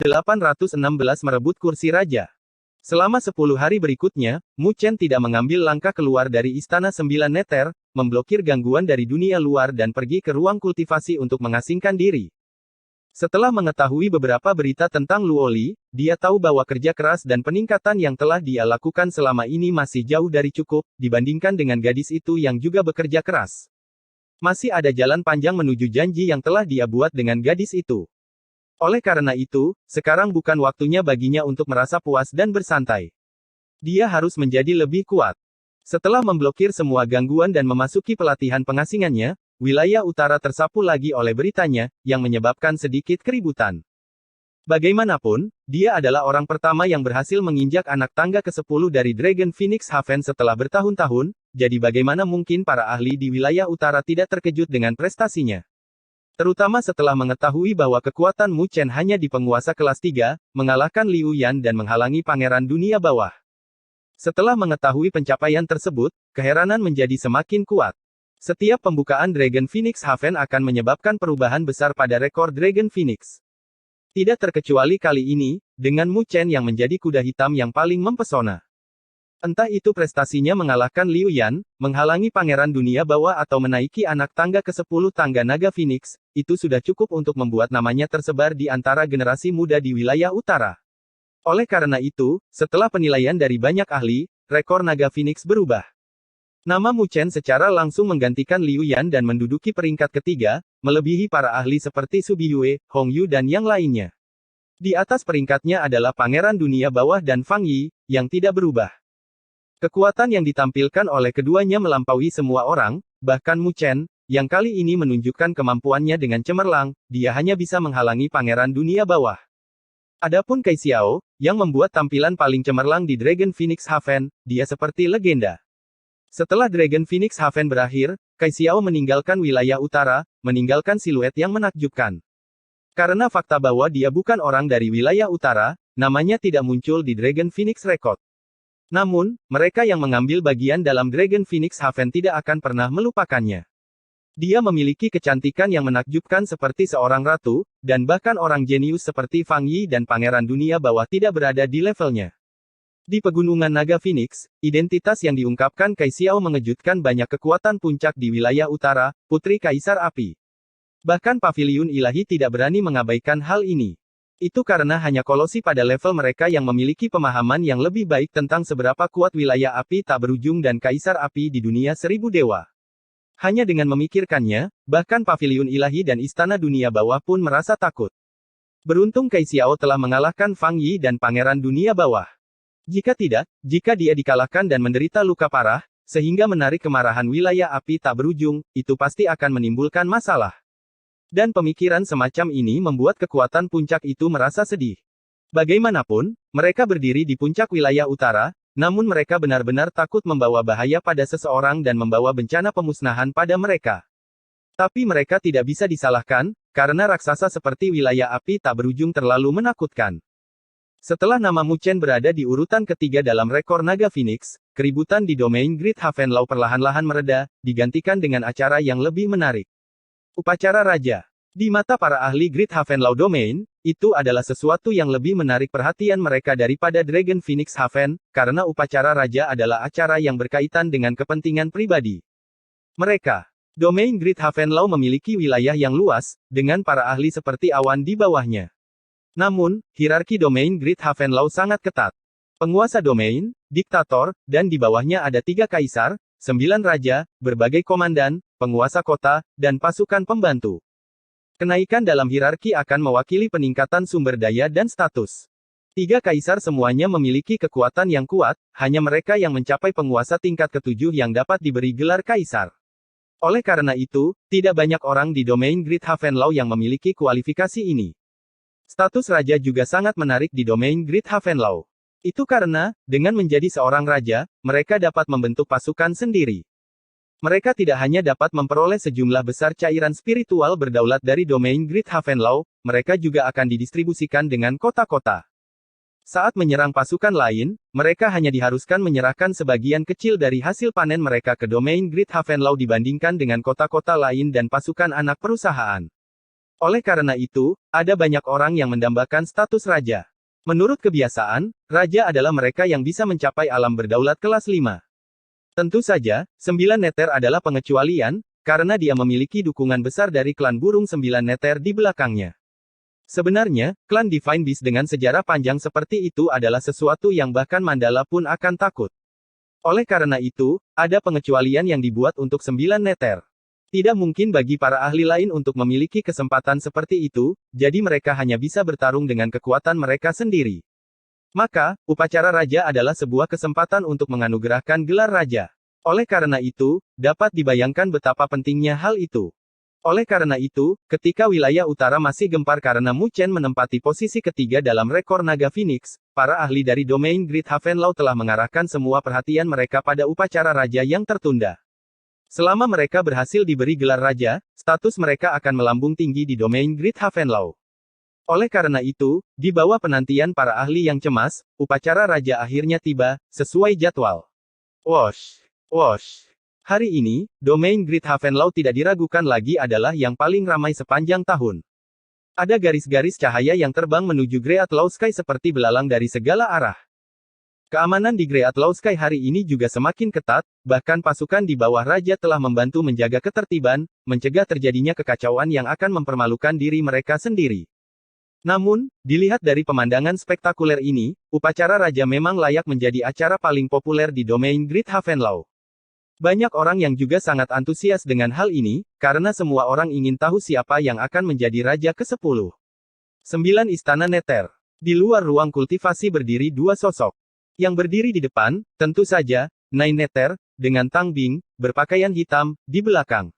816 merebut kursi raja. Selama 10 hari berikutnya, Mu Chen tidak mengambil langkah keluar dari Istana Sembilan Neter, memblokir gangguan dari dunia luar dan pergi ke ruang kultivasi untuk mengasingkan diri. Setelah mengetahui beberapa berita tentang Luoli, dia tahu bahwa kerja keras dan peningkatan yang telah dia lakukan selama ini masih jauh dari cukup, dibandingkan dengan gadis itu yang juga bekerja keras. Masih ada jalan panjang menuju janji yang telah dia buat dengan gadis itu. Oleh karena itu, sekarang bukan waktunya baginya untuk merasa puas dan bersantai. Dia harus menjadi lebih kuat. Setelah memblokir semua gangguan dan memasuki pelatihan pengasingannya, wilayah utara tersapu lagi oleh beritanya, yang menyebabkan sedikit keributan. Bagaimanapun, dia adalah orang pertama yang berhasil menginjak anak tangga ke-10 dari Dragon Phoenix Haven setelah bertahun-tahun, jadi bagaimana mungkin para ahli di wilayah utara tidak terkejut dengan prestasinya. Terutama setelah mengetahui bahwa kekuatan Mu Chen hanya di penguasa kelas 3, mengalahkan Liu Yan dan menghalangi pangeran dunia bawah. Setelah mengetahui pencapaian tersebut, keheranan menjadi semakin kuat. Setiap pembukaan Dragon Phoenix Haven akan menyebabkan perubahan besar pada rekor Dragon Phoenix. Tidak terkecuali kali ini, dengan Mu Chen yang menjadi kuda hitam yang paling mempesona. Entah itu prestasinya mengalahkan Liu Yan, menghalangi pangeran dunia bawah atau menaiki anak tangga ke-10 tangga naga Phoenix, itu sudah cukup untuk membuat namanya tersebar di antara generasi muda di wilayah utara. Oleh karena itu, setelah penilaian dari banyak ahli, rekor naga Phoenix berubah. Nama Mu Chen secara langsung menggantikan Liu Yan dan menduduki peringkat ketiga, melebihi para ahli seperti Su Biyue, Hong Yu dan yang lainnya. Di atas peringkatnya adalah pangeran dunia bawah dan Fang Yi, yang tidak berubah. Kekuatan yang ditampilkan oleh keduanya melampaui semua orang, bahkan Mu Chen, yang kali ini menunjukkan kemampuannya dengan cemerlang, dia hanya bisa menghalangi pangeran dunia bawah. Adapun Kai Xiao, yang membuat tampilan paling cemerlang di Dragon Phoenix Haven, dia seperti legenda. Setelah Dragon Phoenix Haven berakhir, Kai Xiao meninggalkan wilayah utara, meninggalkan siluet yang menakjubkan. Karena fakta bahwa dia bukan orang dari wilayah utara, namanya tidak muncul di Dragon Phoenix Record. Namun, mereka yang mengambil bagian dalam Dragon Phoenix Haven tidak akan pernah melupakannya. Dia memiliki kecantikan yang menakjubkan seperti seorang ratu, dan bahkan orang jenius seperti Fang Yi dan pangeran dunia bawah tidak berada di levelnya. Di pegunungan naga Phoenix, identitas yang diungkapkan Kai Xiao mengejutkan banyak kekuatan puncak di wilayah utara, Putri Kaisar Api. Bahkan Paviliun Ilahi tidak berani mengabaikan hal ini. Itu karena hanya kolosi pada level mereka yang memiliki pemahaman yang lebih baik tentang seberapa kuat wilayah api tak berujung dan Kaisar Api di dunia seribu dewa. Hanya dengan memikirkannya, bahkan Paviliun Ilahi dan Istana Dunia Bawah pun merasa takut. Beruntung Kai Xiao telah mengalahkan Fang Yi dan Pangeran Dunia Bawah. Jika tidak, jika dia dikalahkan dan menderita luka parah, sehingga menarik kemarahan wilayah api tak berujung, itu pasti akan menimbulkan masalah. Dan pemikiran semacam ini membuat kekuatan puncak itu merasa sedih. Bagaimanapun, mereka berdiri di puncak wilayah utara, namun mereka benar-benar takut membawa bahaya pada seseorang dan membawa bencana pemusnahan pada mereka. Tapi mereka tidak bisa disalahkan, karena raksasa seperti wilayah api tak berujung terlalu menakutkan. Setelah nama Mu Chen berada di urutan ketiga dalam rekor naga Phoenix, keributan di domain Great Haven Law perlahan-lahan mereda, digantikan dengan acara yang lebih menarik. Upacara Raja. Di mata para ahli Great Haven Law Domain, itu adalah sesuatu yang lebih menarik perhatian mereka daripada Dragon Phoenix Haven, karena upacara Raja adalah acara yang berkaitan dengan kepentingan pribadi. Mereka, domain Great Haven Law memiliki wilayah yang luas, dengan para ahli seperti awan di bawahnya. Namun, hierarki domain Great Haven Law sangat ketat. Penguasa domain, diktator, dan di bawahnya ada 3 kaisar, 9 raja, berbagai komandan, penguasa kota, dan pasukan pembantu. Kenaikan dalam hierarki akan mewakili peningkatan sumber daya dan status. 3 kaisar semuanya memiliki kekuatan yang kuat, hanya mereka yang mencapai penguasa tingkat ke-7 yang dapat diberi gelar kaisar. Oleh karena itu, tidak banyak orang di domain Great Haven Law yang memiliki kualifikasi ini. Status raja juga sangat menarik di domain Great Haven Law. Itu karena, dengan menjadi seorang raja, mereka dapat membentuk pasukan sendiri. Mereka tidak hanya dapat memperoleh sejumlah besar cairan spiritual berdaulat dari domain Great Haven Law, mereka juga akan didistribusikan dengan kota-kota. Saat menyerang pasukan lain, mereka hanya diharuskan menyerahkan sebagian kecil dari hasil panen mereka ke domain Great Haven Law dibandingkan dengan kota-kota lain dan pasukan anak perusahaan. Oleh karena itu, ada banyak orang yang mendambakan status raja. Menurut kebiasaan, raja adalah mereka yang bisa mencapai alam berdaulat kelas 5. Tentu saja, 9 neter adalah pengecualian, karena dia memiliki dukungan besar dari klan burung 9 neter di belakangnya. Sebenarnya, klan Divine Beast dengan sejarah panjang seperti itu adalah sesuatu yang bahkan Mandala pun akan takut. Oleh karena itu, ada pengecualian yang dibuat untuk 9 neter. Tidak mungkin bagi para ahli lain untuk memiliki kesempatan seperti itu, jadi mereka hanya bisa bertarung dengan kekuatan mereka sendiri. Maka, upacara raja adalah sebuah kesempatan untuk menganugerahkan gelar raja. Oleh karena itu, dapat dibayangkan betapa pentingnya hal itu. Oleh karena itu, ketika wilayah utara masih gempar karena Mu Chen menempati posisi ketiga dalam rekor Naga Phoenix, para ahli dari domain Great Havenlaw telah mengarahkan semua perhatian mereka pada upacara raja yang tertunda. Selama mereka berhasil diberi gelar raja, status mereka akan melambung tinggi di domain Great Havenlaw. Oleh karena itu, di bawah penantian para ahli yang cemas, upacara raja akhirnya tiba, sesuai jadwal. Wosh! Wosh! Hari ini, domain Great Havenlaw tidak diragukan lagi adalah yang paling ramai sepanjang tahun. Ada garis-garis cahaya yang terbang menuju Great Law Sky seperti belalang dari segala arah. Keamanan di Great Law Sky hari ini juga semakin ketat, bahkan pasukan di bawah raja telah membantu menjaga ketertiban, mencegah terjadinya kekacauan yang akan mempermalukan diri mereka sendiri. Namun, dilihat dari pemandangan spektakuler ini, upacara raja memang layak menjadi acara paling populer di domain Great Havenlaw. Banyak orang yang juga sangat antusias dengan hal ini, karena semua orang ingin tahu siapa yang akan menjadi raja ke-10. 9 Istana Nether. Di luar ruang kultivasi berdiri dua sosok. Yang berdiri di depan, tentu saja, Nine Nether, dengan Tang Bing, berpakaian hitam, di belakang.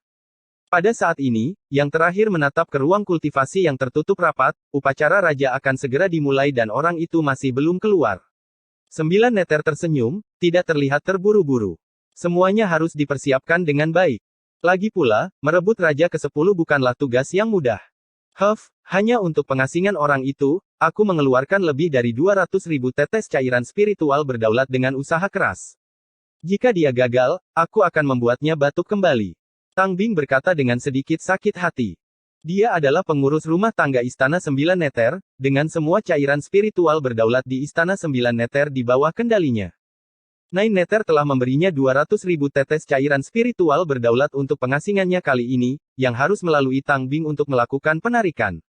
Pada saat ini, yang terakhir menatap ke ruang kultivasi yang tertutup rapat, upacara raja akan segera dimulai dan orang itu masih belum keluar. 9 Nether tersenyum, tidak terlihat terburu-buru. Semuanya harus dipersiapkan dengan baik. Lagi pula, merebut raja ke-10 bukanlah tugas yang mudah. Hanya untuk pengasingan orang itu, aku mengeluarkan lebih dari 200.000 tetes cairan spiritual berdaulat dengan usaha keras. Jika dia gagal, aku akan membuatnya batuk kembali. Tang Bing berkata dengan sedikit sakit hati. Dia adalah pengurus rumah tangga Istana 9 Nether, dengan semua cairan spiritual berdaulat di Istana 9 Nether di bawah kendalinya. Nine Nether telah memberinya 200.000 tetes cairan spiritual berdaulat untuk pengasingannya kali ini, yang harus melalui Tang Bing untuk melakukan penarikan.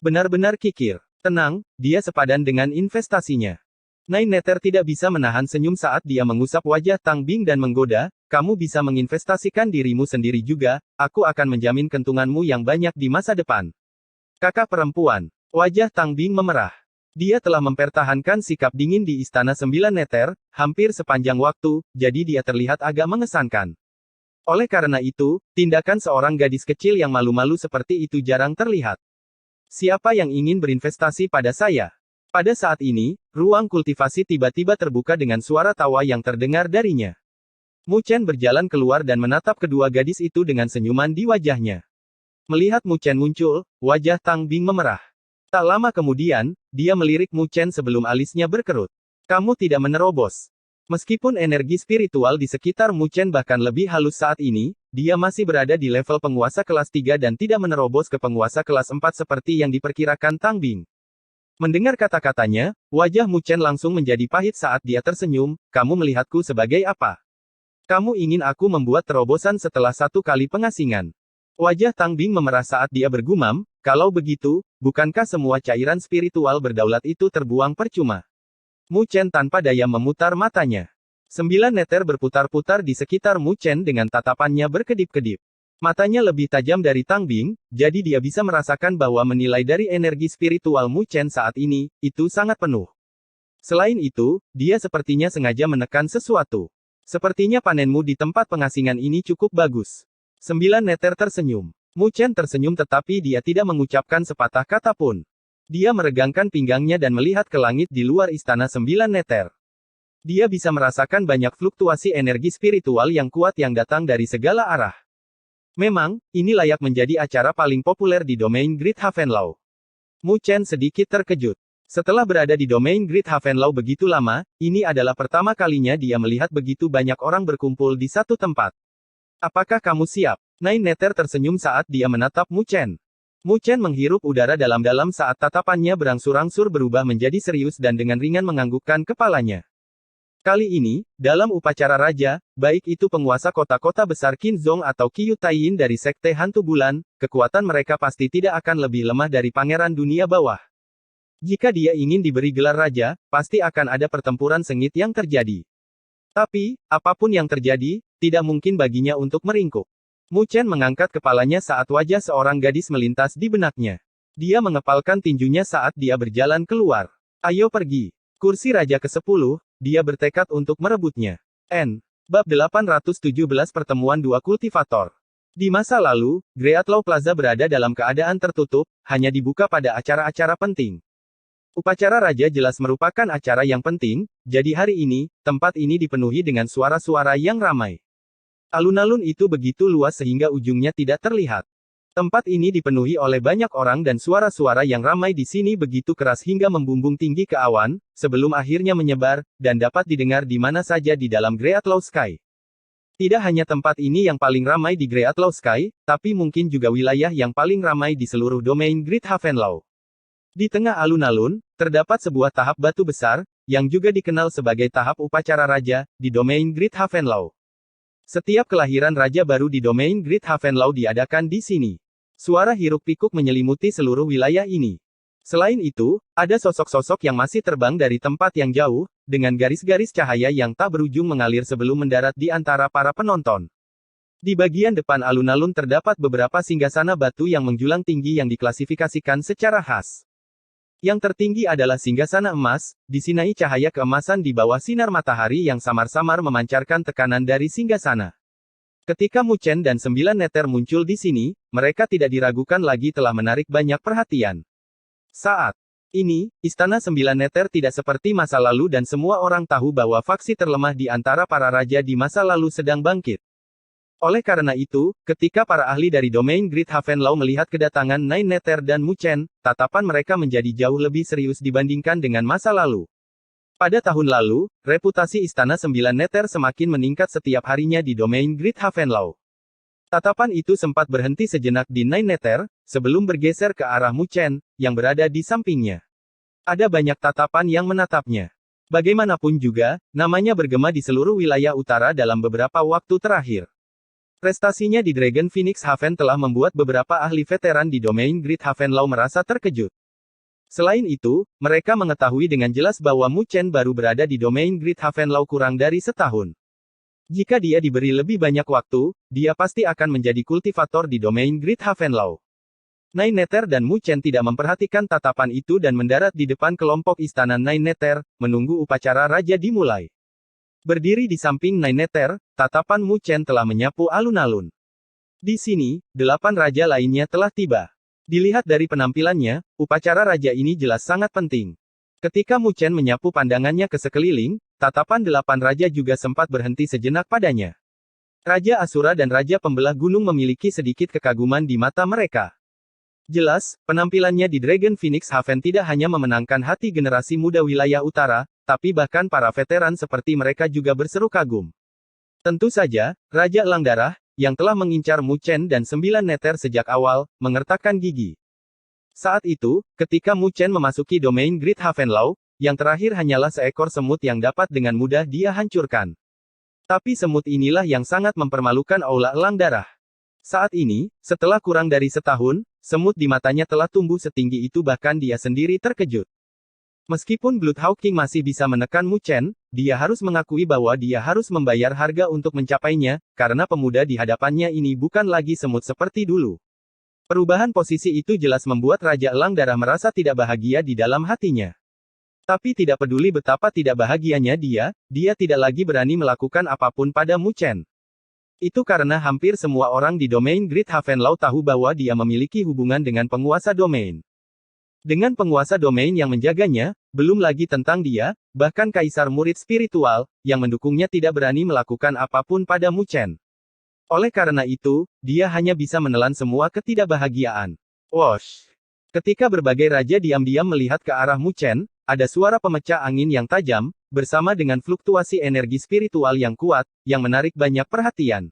Benar-benar kikir. Tenang, dia sepadan dengan investasinya. Nine Nether tidak bisa menahan senyum saat dia mengusap wajah Tang Bing dan menggoda, kamu bisa menginvestasikan dirimu sendiri juga, aku akan menjamin kentunganmu yang banyak di masa depan. Kakak perempuan. Wajah Tang Bing memerah. Dia telah mempertahankan sikap dingin di Istana 9 Nether, hampir sepanjang waktu, jadi dia terlihat agak mengesankan. Oleh karena itu, tindakan seorang gadis kecil yang malu-malu seperti itu jarang terlihat. Siapa yang ingin berinvestasi pada saya? Pada saat ini, ruang kultivasi tiba-tiba terbuka dengan suara tawa yang terdengar darinya. Mu Chen berjalan keluar dan menatap kedua gadis itu dengan senyuman di wajahnya. Melihat Mu Chen muncul, wajah Tang Bing memerah. Tak lama kemudian, dia melirik Mu Chen sebelum alisnya berkerut. Kamu tidak menerobos. Meskipun energi spiritual di sekitar Mu Chen bahkan lebih halus saat ini, dia masih berada di level penguasa kelas 3 dan tidak menerobos ke penguasa kelas 4 seperti yang diperkirakan Tang Bing. Mendengar kata-katanya, wajah Mu Chen langsung menjadi pahit saat dia tersenyum, kamu melihatku sebagai apa? Kamu ingin aku membuat terobosan setelah satu kali pengasingan. Wajah Tang Bing memerah saat dia bergumam, kalau begitu, bukankah semua cairan spiritual berdaulat itu terbuang percuma? Mu Chen tanpa daya memutar matanya. 9 Nether berputar-putar di sekitar Mu Chen dengan tatapannya berkedip-kedip. Matanya lebih tajam dari Tang Bing, jadi dia bisa merasakan bahwa menilai dari energi spiritual Mu Chen saat ini, itu sangat penuh. Selain itu, dia sepertinya sengaja menekan sesuatu. Sepertinya panenmu di tempat pengasingan ini cukup bagus. 9 Nether tersenyum. Mu Chen tersenyum tetapi dia tidak mengucapkan sepatah kata pun. Dia meregangkan pinggangnya dan melihat ke langit di luar Istana 9 Nether. Dia bisa merasakan banyak fluktuasi energi spiritual yang kuat yang datang dari segala arah. Memang, ini layak menjadi acara paling populer di domain Great Havenlaw. Mu Chen sedikit terkejut. Setelah berada di domain Great Havenlaw begitu lama, ini adalah pertama kalinya dia melihat begitu banyak orang berkumpul di satu tempat. Apakah kamu siap? Nine Nether tersenyum saat dia menatap Mu Chen. Mu Chen menghirup udara dalam-dalam saat tatapannya berangsur-angsur berubah menjadi serius dan dengan ringan menganggukkan kepalanya. Kali ini, dalam upacara raja, baik itu penguasa kota-kota besar Qinzhong atau Qiu Taiyin dari Sekte Hantu Bulan, kekuatan mereka pasti tidak akan lebih lemah dari Pangeran Dunia Bawah. Jika dia ingin diberi gelar raja, pasti akan ada pertempuran sengit yang terjadi. Tapi, apapun yang terjadi, tidak mungkin baginya untuk meringkuk. Mu Chen mengangkat kepalanya saat wajah seorang gadis melintas di benaknya. Dia mengepalkan tinjunya saat dia berjalan keluar. Ayo pergi. Kursi Raja ke-10, dia bertekad untuk merebutnya. Bab 817 Pertemuan Dua Kultivator. Di masa lalu, Great Law Plaza berada dalam keadaan tertutup, hanya dibuka pada acara-acara penting. Upacara Raja jelas merupakan acara yang penting, jadi hari ini, tempat ini dipenuhi dengan suara-suara yang ramai. Alun-alun itu begitu luas sehingga ujungnya tidak terlihat. Tempat ini dipenuhi oleh banyak orang dan suara-suara yang ramai di sini begitu keras hingga membumbung tinggi ke awan, sebelum akhirnya menyebar, dan dapat didengar di mana saja di dalam Great Law Sky. Tidak hanya tempat ini yang paling ramai di Great Law Sky, tapi mungkin juga wilayah yang paling ramai di seluruh domain Great Havenlaw. Di tengah alun-alun, terdapat sebuah tahap batu besar, yang juga dikenal sebagai tahap upacara raja, di domain Great Havenlaw. Setiap kelahiran raja baru di domain Great Havenlaw diadakan di sini. Suara hiruk-pikuk menyelimuti seluruh wilayah ini. Selain itu, ada sosok-sosok yang masih terbang dari tempat yang jauh, dengan garis-garis cahaya yang tak berujung mengalir sebelum mendarat di antara para penonton. Di bagian depan alun-alun terdapat beberapa singgasana batu yang menjulang tinggi yang diklasifikasikan secara khas. Yang tertinggi adalah singgasana emas, disinai cahaya keemasan di bawah sinar matahari yang samar-samar memancarkan tekanan dari singgasana. Ketika Mu Chen dan 9 neter muncul di sini, mereka tidak diragukan lagi telah menarik banyak perhatian. Saat ini, Istana 9 Neter tidak seperti masa lalu dan semua orang tahu bahwa faksi terlemah di antara para raja di masa lalu sedang bangkit. Oleh karena itu, ketika para ahli dari domain Great Havenlaw melihat kedatangan Nine Neter dan Mu Chen, tatapan mereka menjadi jauh lebih serius dibandingkan dengan masa lalu. Pada tahun lalu, reputasi Istana 9 Neter semakin meningkat setiap harinya di domain Great Havenlaw. Tatapan itu sempat berhenti sejenak di Nine Neter, sebelum bergeser ke arah Mu Chen, yang berada di sampingnya. Ada banyak tatapan yang menatapnya. Bagaimanapun juga, namanya bergema di seluruh wilayah utara dalam beberapa waktu terakhir. Prestasinya di Dragon Phoenix Haven telah membuat beberapa ahli veteran di domain Great Havenlaw merasa terkejut. Selain itu, mereka mengetahui dengan jelas bahwa Mu Chen baru berada di domain Great Havenlaw kurang dari setahun. Jika dia diberi lebih banyak waktu, dia pasti akan menjadi kultivator di domain Great Havenlaw. Nine Neter dan Mu Chen tidak memperhatikan tatapan itu dan mendarat di depan kelompok istana Nine Neter, menunggu upacara raja dimulai. Berdiri di samping Nine Neter, tatapan Mu Chen telah menyapu alun-alun. Di sini, 8 raja lainnya telah tiba. Dilihat dari penampilannya, upacara raja ini jelas sangat penting. Ketika Mu Chen menyapu pandangannya ke sekeliling, tatapan 8 raja juga sempat berhenti sejenak padanya. Raja Asura dan Raja Pembelah Gunung memiliki sedikit kekaguman di mata mereka. Jelas, penampilannya di Dragon Phoenix Haven tidak hanya memenangkan hati generasi muda wilayah utara, tapi bahkan para veteran seperti mereka juga berseru kagum. Tentu saja, Raja Elang Darah, yang telah mengincar Mu Chen dan 9 Neter sejak awal, mengertakkan gigi. Saat itu, ketika Mu Chen memasuki domain Great Havenlaw, yang terakhir hanyalah seekor semut yang dapat dengan mudah dia hancurkan. Tapi semut inilah yang sangat mempermalukan Aula Elang Darah. Saat ini, setelah kurang dari setahun, semut di matanya telah tumbuh setinggi itu bahkan dia sendiri terkejut. Meskipun Bloodhawk King masih bisa menekan Mu Chen, dia harus mengakui bahwa dia harus membayar harga untuk mencapainya, karena pemuda di hadapannya ini bukan lagi semut seperti dulu. Perubahan posisi itu jelas membuat Raja Elang Darah merasa tidak bahagia di dalam hatinya. Tapi tidak peduli betapa tidak bahagianya dia tidak lagi berani melakukan apapun pada Mu Chen. Itu karena hampir semua orang di domain Great Havenlaw tahu bahwa dia memiliki hubungan dengan penguasa domain. Dengan penguasa domain yang menjaganya, belum lagi tentang dia, bahkan kaisar murid spiritual, yang mendukungnya tidak berani melakukan apapun pada Mu Chen. Oleh karena itu, dia hanya bisa menelan semua ketidakbahagiaan. Wosh! Ketika berbagai raja diam-diam melihat ke arah Mu Chen, ada suara pemecah angin yang tajam, bersama dengan fluktuasi energi spiritual yang kuat, yang menarik banyak perhatian.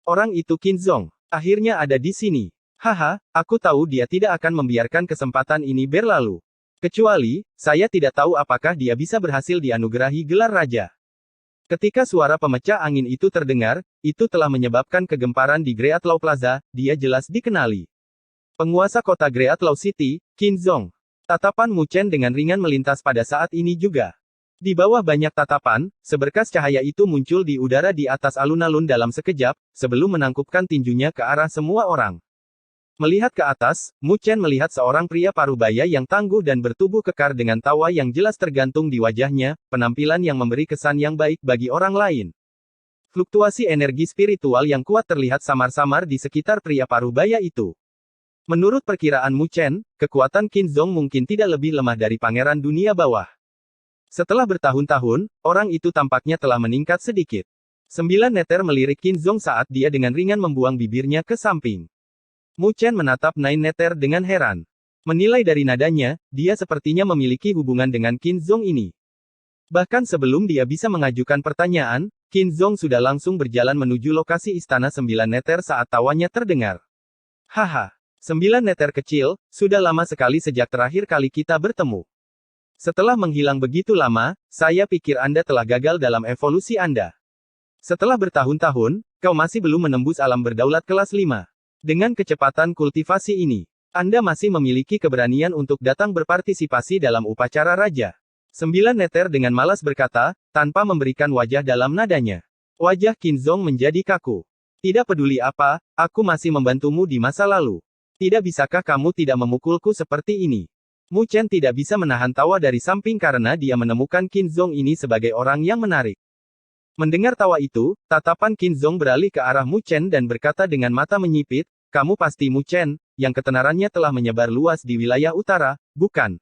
Orang itu Qinzhong. Akhirnya ada di sini. Haha, aku tahu dia tidak akan membiarkan kesempatan ini berlalu. Kecuali, saya tidak tahu apakah dia bisa berhasil dianugerahi gelar raja. Ketika suara pemecah angin itu terdengar, itu telah menyebabkan kegemparan di Greatlaw Plaza, dia jelas dikenali. Penguasa kota Greatlaw City, Qin Zong. Tatapan Mu Chen dengan ringan melintas pada saat ini juga. Di bawah banyak tatapan, seberkas cahaya itu muncul di udara di atas alun-alun dalam sekejap, sebelum menangkupkan tinjunya ke arah semua orang. Melihat ke atas, Mu Chen melihat seorang pria parubaya yang tangguh dan bertubuh kekar dengan tawa yang jelas tergantung di wajahnya, penampilan yang memberi kesan yang baik bagi orang lain. Fluktuasi energi spiritual yang kuat terlihat samar-samar di sekitar pria parubaya itu. Menurut perkiraan Mu Chen, kekuatan Qin Zong mungkin tidak lebih lemah dari pangeran dunia bawah. Setelah bertahun-tahun, orang itu tampaknya telah meningkat sedikit. 9 neter melirik Qin Zong saat dia dengan ringan membuang bibirnya ke samping. Mu Chen menatap Nine Nether dengan heran. Menilai dari nadanya, dia sepertinya memiliki hubungan dengan Qin Zong ini. Bahkan sebelum dia bisa mengajukan pertanyaan, Qin Zong sudah langsung berjalan menuju lokasi Istana 9 Nether saat tawanya terdengar. Haha, 9 Nether kecil, sudah lama sekali sejak terakhir kali kita bertemu. Setelah menghilang begitu lama, saya pikir Anda telah gagal dalam evolusi Anda. Setelah bertahun-tahun, kau masih belum menembus alam berdaulat kelas 5. Dengan kecepatan kultivasi ini, Anda masih memiliki keberanian untuk datang berpartisipasi dalam upacara raja. 9 Nether dengan malas berkata, tanpa memberikan wajah dalam nadanya. Wajah Qin Zong menjadi kaku. Tidak peduli apa, aku masih membantumu di masa lalu. Tidak bisakah kamu tidak memukulku seperti ini? Mu Chen tidak bisa menahan tawa dari samping karena dia menemukan Qin Zong ini sebagai orang yang menarik. Mendengar tawa itu, tatapan Qin Zong beralih ke arah Mu Chen dan berkata dengan mata menyipit, kamu pasti Mu Chen, yang ketenarannya telah menyebar luas di wilayah utara, bukan?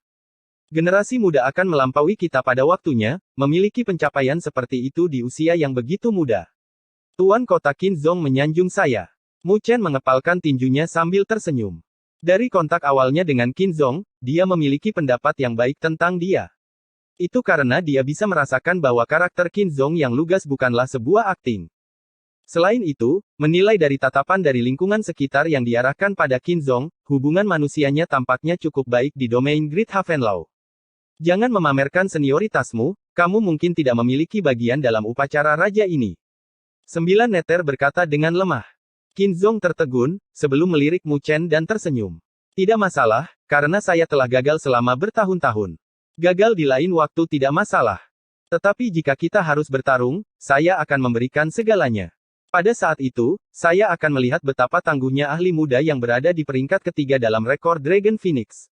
Generasi muda akan melampaui kita pada waktunya, memiliki pencapaian seperti itu di usia yang begitu muda. Tuan Kota Qin Zong menyanjung saya. Mu Chen mengepalkan tinjunya sambil tersenyum. Dari kontak awalnya dengan Qin Zong, dia memiliki pendapat yang baik tentang dia. Itu karena dia bisa merasakan bahwa karakter Qin Zong yang lugas bukanlah sebuah akting. Selain itu, menilai dari tatapan dari lingkungan sekitar yang diarahkan pada Qin Zong, hubungan manusianya tampaknya cukup baik di domain Great Havenlaw. Jangan memamerkan senioritasmu, kamu mungkin tidak memiliki bagian dalam upacara raja ini. 9 Nether berkata dengan lemah. Qin Zong tertegun, sebelum melirik Mu Chen dan tersenyum. Tidak masalah, karena saya telah gagal selama bertahun-tahun. Gagal di lain waktu tidak masalah. Tetapi jika kita harus bertarung, saya akan memberikan segalanya. Pada saat itu, saya akan melihat betapa tangguhnya ahli muda yang berada di peringkat ketiga dalam rekor Dragon Phoenix.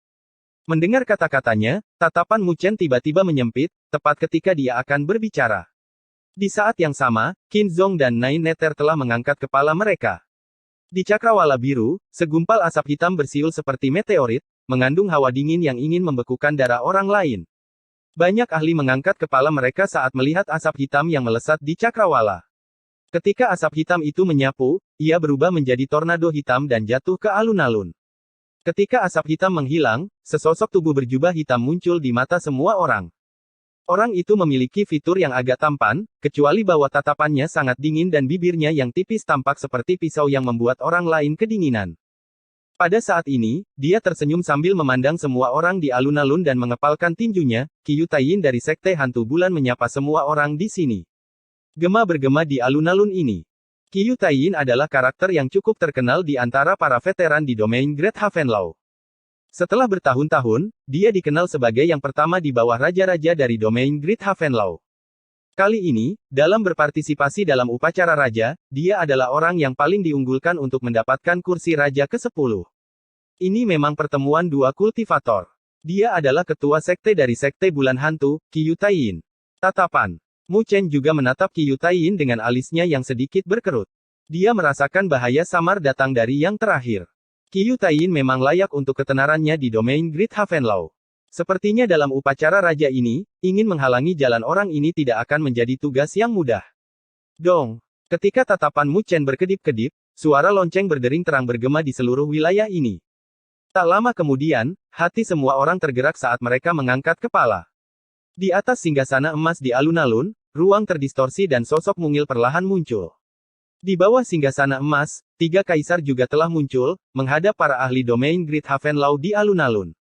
Mendengar kata-katanya, tatapan Mu Chen tiba-tiba menyempit, tepat ketika dia akan berbicara. Di saat yang sama, Qin Zong dan Nine Nether telah mengangkat kepala mereka. Di cakrawala biru, segumpal asap hitam bersiul seperti meteorit, mengandung hawa dingin yang ingin membekukan darah orang lain. Banyak ahli mengangkat kepala mereka saat melihat asap hitam yang melesat di cakrawala. Ketika asap hitam itu menyapu, ia berubah menjadi tornado hitam dan jatuh ke alun-alun. Ketika asap hitam menghilang, sesosok tubuh berjubah hitam muncul di mata semua orang. Orang itu memiliki fitur yang agak tampan, kecuali bahwa tatapannya sangat dingin dan bibirnya yang tipis tampak seperti pisau yang membuat orang lain kedinginan. Pada saat ini, dia tersenyum sambil memandang semua orang di alun-alun dan mengepalkan tinjunya. Qiyu Taiyin dari Sekte Hantu Bulan menyapa semua orang di sini. Gema bergema di alun-alun ini. Qiyu Taiyin adalah karakter yang cukup terkenal di antara para veteran di domain Great Havenlaw. Setelah bertahun-tahun, dia dikenal sebagai yang pertama di bawah raja-raja dari domain Great Havenlaw. Kali ini, dalam berpartisipasi dalam upacara raja, dia adalah orang yang paling diunggulkan untuk mendapatkan kursi raja ke-10. Ini memang pertemuan dua kultivator. Dia adalah ketua sekte dari Sekte Bulan Hantu, Qiyu Taiyin. Tatapan. Mu Chen juga menatap Qiyu Taiyin dengan alisnya yang sedikit berkerut. Dia merasakan bahaya samar datang dari yang terakhir. Qiyu Taiyin memang layak untuk ketenarannya di domain Great Havenlaw. Sepertinya dalam upacara raja ini, ingin menghalangi jalan orang ini tidak akan menjadi tugas yang mudah. Dong. Ketika tatapan Mu Chen berkedip-kedip, suara lonceng berdering terang bergema di seluruh wilayah ini. Tak lama kemudian, hati semua orang tergerak saat mereka mengangkat kepala. Di atas singgasana emas di alun-alun, ruang terdistorsi dan sosok mungil perlahan muncul. Di bawah singgasana emas, tiga kaisar juga telah muncul, menghadap para ahli domain Great Havenlau di alun-alun.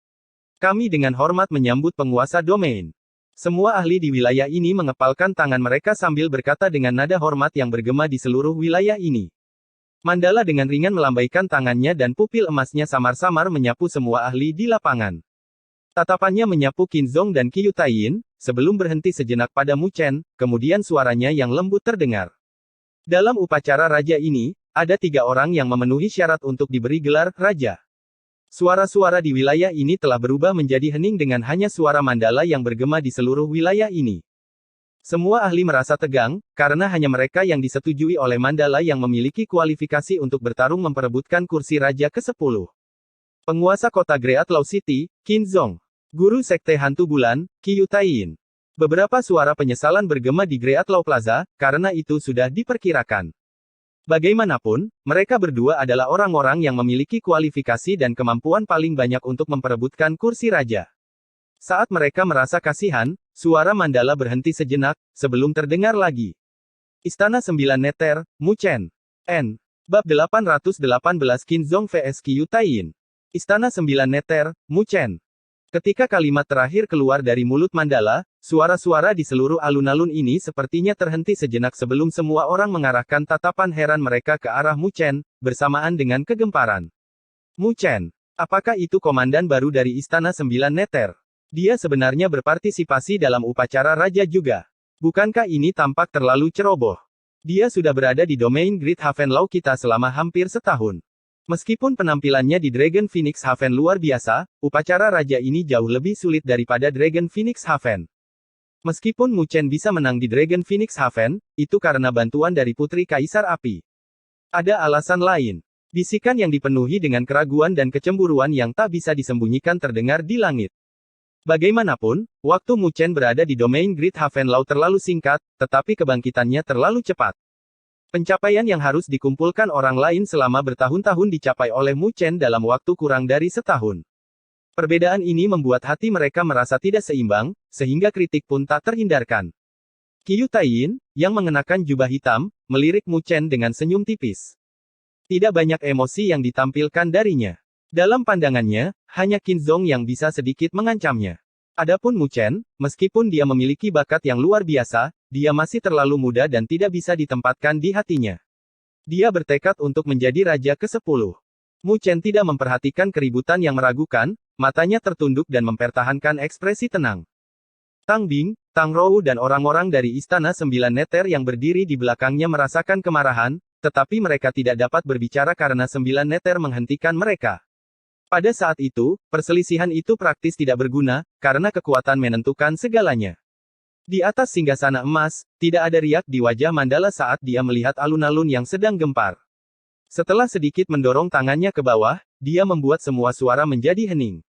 Kami dengan hormat menyambut penguasa domain. Semua ahli di wilayah ini mengepalkan tangan mereka sambil berkata dengan nada hormat yang bergema di seluruh wilayah ini. Mandala dengan ringan melambaikan tangannya dan pupil emasnya samar-samar menyapu semua ahli di lapangan. Tatapannya menyapu Qinzong dan Qiu Taiyin, sebelum berhenti sejenak pada Mu Chen, kemudian suaranya yang lembut terdengar. Dalam upacara raja ini, ada 3 orang yang memenuhi syarat untuk diberi gelar raja. Suara-suara di wilayah ini telah berubah menjadi hening dengan hanya suara Mandala yang bergema di seluruh wilayah ini. Semua ahli merasa tegang, karena hanya mereka yang disetujui oleh Mandala yang memiliki kualifikasi untuk bertarung memperebutkan kursi raja ke-10. Penguasa kota Great Law City, Qinzong. Guru Sekte Hantu Bulan, Qiu Taiyin. Beberapa suara penyesalan bergema di Great Law Plaza, karena itu sudah diperkirakan. Bagaimanapun, mereka berdua adalah orang-orang yang memiliki kualifikasi dan kemampuan paling banyak untuk memperebutkan kursi raja. Saat mereka merasa kasihan, suara Mandala berhenti sejenak, sebelum terdengar lagi. Istana 9 Neter, Mu Chen. N. Bab 818 Qinzong vs Qiu Taiyin. Istana 9 Neter, Mu Chen. Ketika kalimat terakhir keluar dari mulut Mandala, suara-suara di seluruh alun-alun ini sepertinya terhenti sejenak sebelum semua orang mengarahkan tatapan heran mereka ke arah Mu Chen, bersamaan dengan kegemparan. Mu Chen, apakah itu komandan baru dari Istana 9 Neter? Dia sebenarnya berpartisipasi dalam upacara raja juga. Bukankah ini tampak terlalu ceroboh? Dia sudah berada di domain Great Havenlau kita selama hampir setahun. Meskipun penampilannya di Dragon Phoenix Haven luar biasa, upacara raja ini jauh lebih sulit daripada Dragon Phoenix Haven. Meskipun Mu Chen bisa menang di Dragon Phoenix Haven, itu karena bantuan dari Putri Kaisar Api. Ada alasan lain. Bisikan yang dipenuhi dengan keraguan dan kecemburuan yang tak bisa disembunyikan terdengar di langit. Bagaimanapun, waktu Mu Chen berada di domain Great Havenlau terlalu singkat, tetapi kebangkitannya terlalu cepat. Pencapaian yang harus dikumpulkan orang lain selama bertahun-tahun dicapai oleh Mu Chen dalam waktu kurang dari setahun. Perbedaan ini membuat hati mereka merasa tidak seimbang, sehingga kritik pun tak terhindarkan. Qiu Taiyin, yang mengenakan jubah hitam, melirik Mu Chen dengan senyum tipis. Tidak banyak emosi yang ditampilkan darinya. Dalam pandangannya, hanya Qinzong yang bisa sedikit mengancamnya. Adapun Mu Chen, meskipun dia memiliki bakat yang luar biasa, dia masih terlalu muda dan tidak bisa ditempatkan di hatinya. Dia bertekad untuk menjadi raja ke-10. Mu Chen tidak memperhatikan keributan yang meragukan, matanya tertunduk dan mempertahankan ekspresi tenang. Tang Bing, Tang Rou dan orang-orang dari Istana 9 Neter yang berdiri di belakangnya merasakan kemarahan, tetapi mereka tidak dapat berbicara karena 9 Neter menghentikan mereka. Pada saat itu, perselisihan itu praktis tidak berguna, karena kekuatan menentukan segalanya. Di atas singgasana emas, tidak ada riak di wajah Mandala saat dia melihat alun-alun yang sedang gempar. Setelah sedikit mendorong tangannya ke bawah, dia membuat semua suara menjadi hening.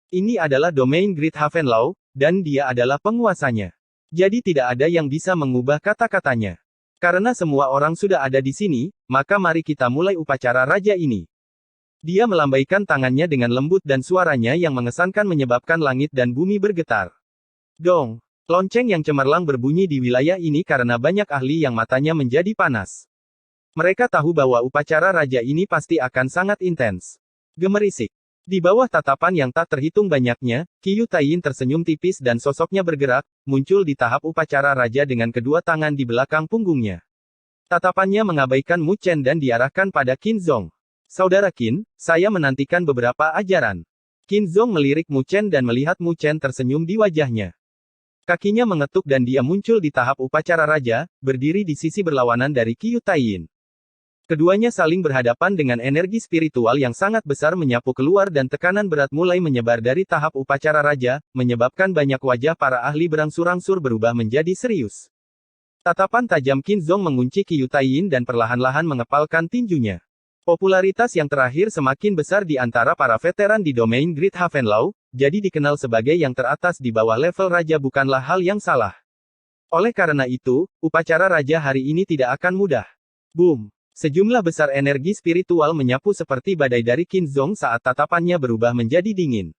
Ini adalah domain Great Havenlau, dan dia adalah penguasanya. Jadi tidak ada yang bisa mengubah kata-katanya. Karena semua orang sudah ada di sini, maka mari kita mulai upacara raja ini. Dia melambaikan tangannya dengan lembut dan suaranya yang mengesankan menyebabkan langit dan bumi bergetar. Dong! Lonceng yang cemerlang berbunyi di wilayah ini karena banyak ahli yang matanya menjadi panas. Mereka tahu bahwa upacara raja ini pasti akan sangat intens. Gemerisik. Di bawah tatapan yang tak terhitung banyaknya, Qiu Taiyin tersenyum tipis dan sosoknya bergerak, muncul di tahap upacara raja dengan kedua tangan di belakang punggungnya. Tatapannya mengabaikan Mu Chen dan diarahkan pada Qinzong. Saudara Qin, saya menantikan beberapa ajaran. Qinzong melirik Mu Chen dan melihat Mu Chen tersenyum di wajahnya. Kakinya mengetuk dan dia muncul di tahap upacara raja, berdiri di sisi berlawanan dari Qiu Taiyin. Keduanya saling berhadapan dengan energi spiritual yang sangat besar menyapu keluar dan tekanan berat mulai menyebar dari tahap upacara raja, menyebabkan banyak wajah para ahli berangsur-angsur berubah menjadi serius. Tatapan tajam Qinzong mengunci Qiu Taiyin dan perlahan-lahan mengepalkan tinjunya. Popularitas yang terakhir semakin besar di antara para veteran di domain Great Havenlau, jadi dikenal sebagai yang teratas di bawah level raja bukanlah hal yang salah. Oleh karena itu, upacara raja hari ini tidak akan mudah. Boom! Sejumlah besar energi spiritual menyapu seperti badai dari Qinzong saat tatapannya berubah menjadi dingin.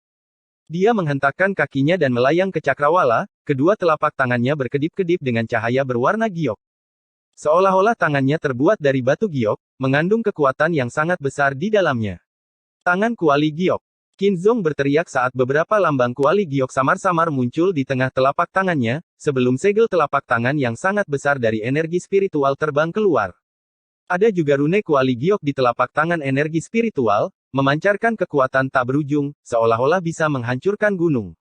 Dia menghentakkan kakinya dan melayang ke cakrawala, kedua telapak tangannya berkedip-kedip dengan cahaya berwarna giok. Seolah-olah tangannya terbuat dari batu giok, mengandung kekuatan yang sangat besar di dalamnya. Tangan kuali giok. Qin Zong berteriak saat beberapa lambang kuali giok samar-samar muncul di tengah telapak tangannya, sebelum segel telapak tangan yang sangat besar dari energi spiritual terbang keluar. Ada juga rune kuali giok di telapak tangan energi spiritual, memancarkan kekuatan tak berujung, seolah-olah bisa menghancurkan gunung.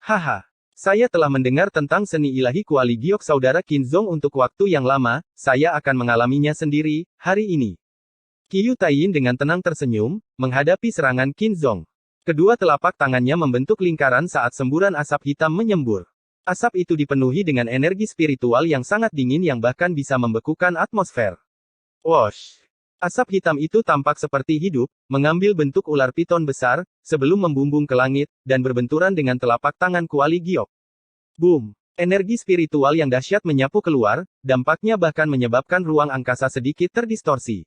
Haha. Saya telah mendengar tentang seni ilahi kuali giok saudara Qin Zong untuk waktu yang lama, saya akan mengalaminya sendiri, hari ini. Qiu Taiyin dengan tenang tersenyum, menghadapi serangan Qin Zong. Kedua telapak tangannya membentuk lingkaran saat semburan asap hitam menyembur. Asap itu dipenuhi dengan energi spiritual yang sangat dingin yang bahkan bisa membekukan atmosfer. Wosh! Asap hitam itu tampak seperti hidup, mengambil bentuk ular piton besar, sebelum membumbung ke langit, dan berbenturan dengan telapak tangan kuali giok. Boom! Energi spiritual yang dahsyat menyapu keluar, dampaknya bahkan menyebabkan ruang angkasa sedikit terdistorsi.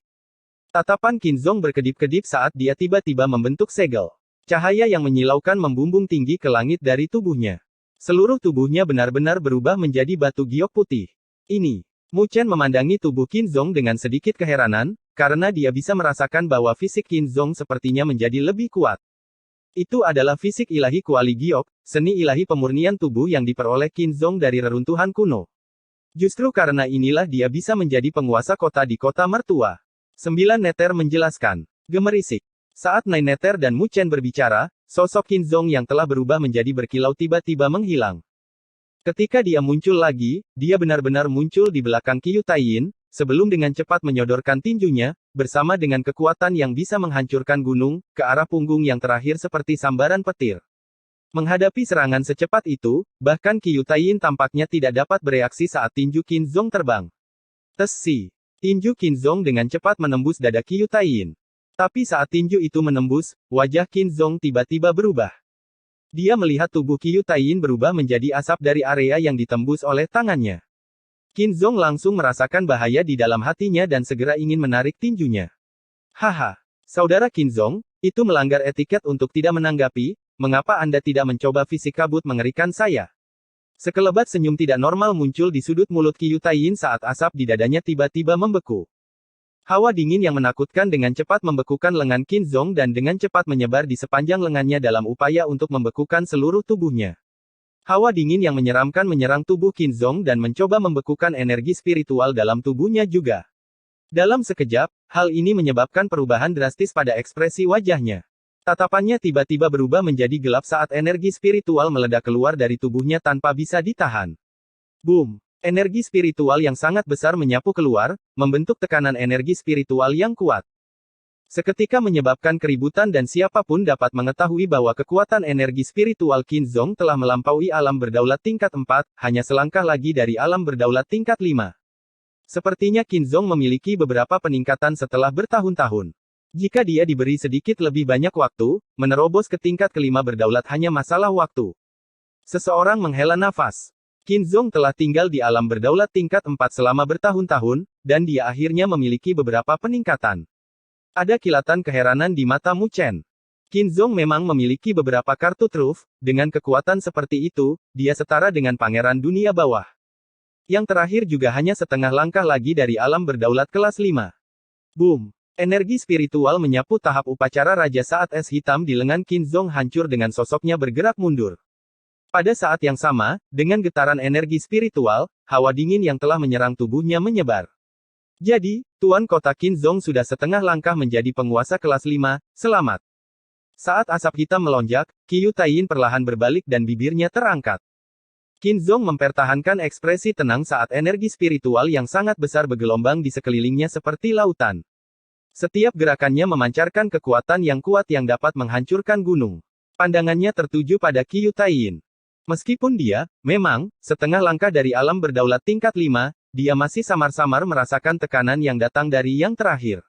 Tatapan Qin Zong berkedip-kedip saat dia tiba-tiba membentuk segel. Cahaya yang menyilaukan membumbung tinggi ke langit dari tubuhnya. Seluruh tubuhnya benar-benar berubah menjadi batu giok putih. Ini. Mu Chen memandangi tubuh Qin Zong dengan sedikit keheranan, karena dia bisa merasakan bahwa fisik Qin Zong sepertinya menjadi lebih kuat. Itu adalah fisik ilahi kuali giok, seni ilahi pemurnian tubuh yang diperoleh Qin Zong dari reruntuhan kuno. Justru karena inilah dia bisa menjadi penguasa kota di kota mertua. 9 Neter menjelaskan. Gemerisik. Saat Nine Neter dan Mu Chen berbicara, sosok Qin Zong yang telah berubah menjadi berkilau tiba-tiba menghilang. Ketika dia muncul lagi, dia benar-benar muncul di belakang Qiu Taiyin, sebelum dengan cepat menyodorkan tinjunya, bersama dengan kekuatan yang bisa menghancurkan gunung, ke arah punggung yang terakhir seperti sambaran petir. Menghadapi serangan secepat itu, bahkan Qiu Taiyin tampaknya tidak dapat bereaksi saat tinju Qin Zong terbang. Tes-si. Tinju Qin Zong dengan cepat menembus dada Qiu Taiyin. Tapi saat tinju itu menembus, wajah Qin Zong tiba-tiba berubah. Dia melihat tubuh Qiu Taiyin berubah menjadi asap dari area yang ditembus oleh tangannya. Qin Zong langsung merasakan bahaya di dalam hatinya dan segera ingin menarik tinjunya. Haha, saudara Qin Zong, itu melanggar etiket untuk tidak menanggapi, mengapa Anda tidak mencoba fisik kabut mengerikan saya? Sekelebat senyum tidak normal muncul di sudut mulut Qiu Taiyin saat asap di dadanya tiba-tiba membeku. Hawa dingin yang menakutkan dengan cepat membekukan lengan Qin Zong dan dengan cepat menyebar di sepanjang lengannya dalam upaya untuk membekukan seluruh tubuhnya. Hawa dingin yang menyeramkan menyerang tubuh Qin Zong dan mencoba membekukan energi spiritual dalam tubuhnya juga. Dalam sekejap, hal ini menyebabkan perubahan drastis pada ekspresi wajahnya. Tatapannya tiba-tiba berubah menjadi gelap saat energi spiritual meledak keluar dari tubuhnya tanpa bisa ditahan. Boom! Energi spiritual yang sangat besar menyapu keluar, membentuk tekanan energi spiritual yang kuat. Seketika menyebabkan keributan dan siapapun dapat mengetahui bahwa kekuatan energi spiritual Qin Zong telah melampaui alam berdaulat tingkat 4, hanya selangkah lagi dari alam berdaulat tingkat 5. Sepertinya Qin Zong memiliki beberapa peningkatan setelah bertahun-tahun. Jika dia diberi sedikit lebih banyak waktu, menerobos ke tingkat kelima berdaulat hanya masalah waktu. Seseorang menghela nafas. Qin Zong telah tinggal di alam berdaulat tingkat 4 selama bertahun-tahun, dan dia akhirnya memiliki beberapa peningkatan. Ada kilatan keheranan di mata Mu Chen. Qin Zong memang memiliki beberapa kartu truf, dengan kekuatan seperti itu, dia setara dengan pangeran dunia bawah. Yang terakhir juga hanya setengah langkah lagi dari alam berdaulat kelas 5. Boom! Energi spiritual menyapu tahap upacara raja saat es hitam di lengan Qin Zong hancur dengan sosoknya bergerak mundur. Pada saat yang sama, dengan getaran energi spiritual, hawa dingin yang telah menyerang tubuhnya menyebar. Jadi, Tuan Kota Qin Zong sudah setengah langkah menjadi penguasa kelas 5, selamat. Saat asap hitam melonjak, Qiu Taiyin perlahan berbalik dan bibirnya terangkat. Qin Zong mempertahankan ekspresi tenang saat energi spiritual yang sangat besar bergelombang di sekelilingnya seperti lautan. Setiap gerakannya memancarkan kekuatan yang kuat yang dapat menghancurkan gunung. Pandangannya tertuju pada Qiu Taiyin. Meskipun dia, memang, setengah langkah dari alam berdaulat tingkat 5, dia masih samar-samar merasakan tekanan yang datang dari yang terakhir.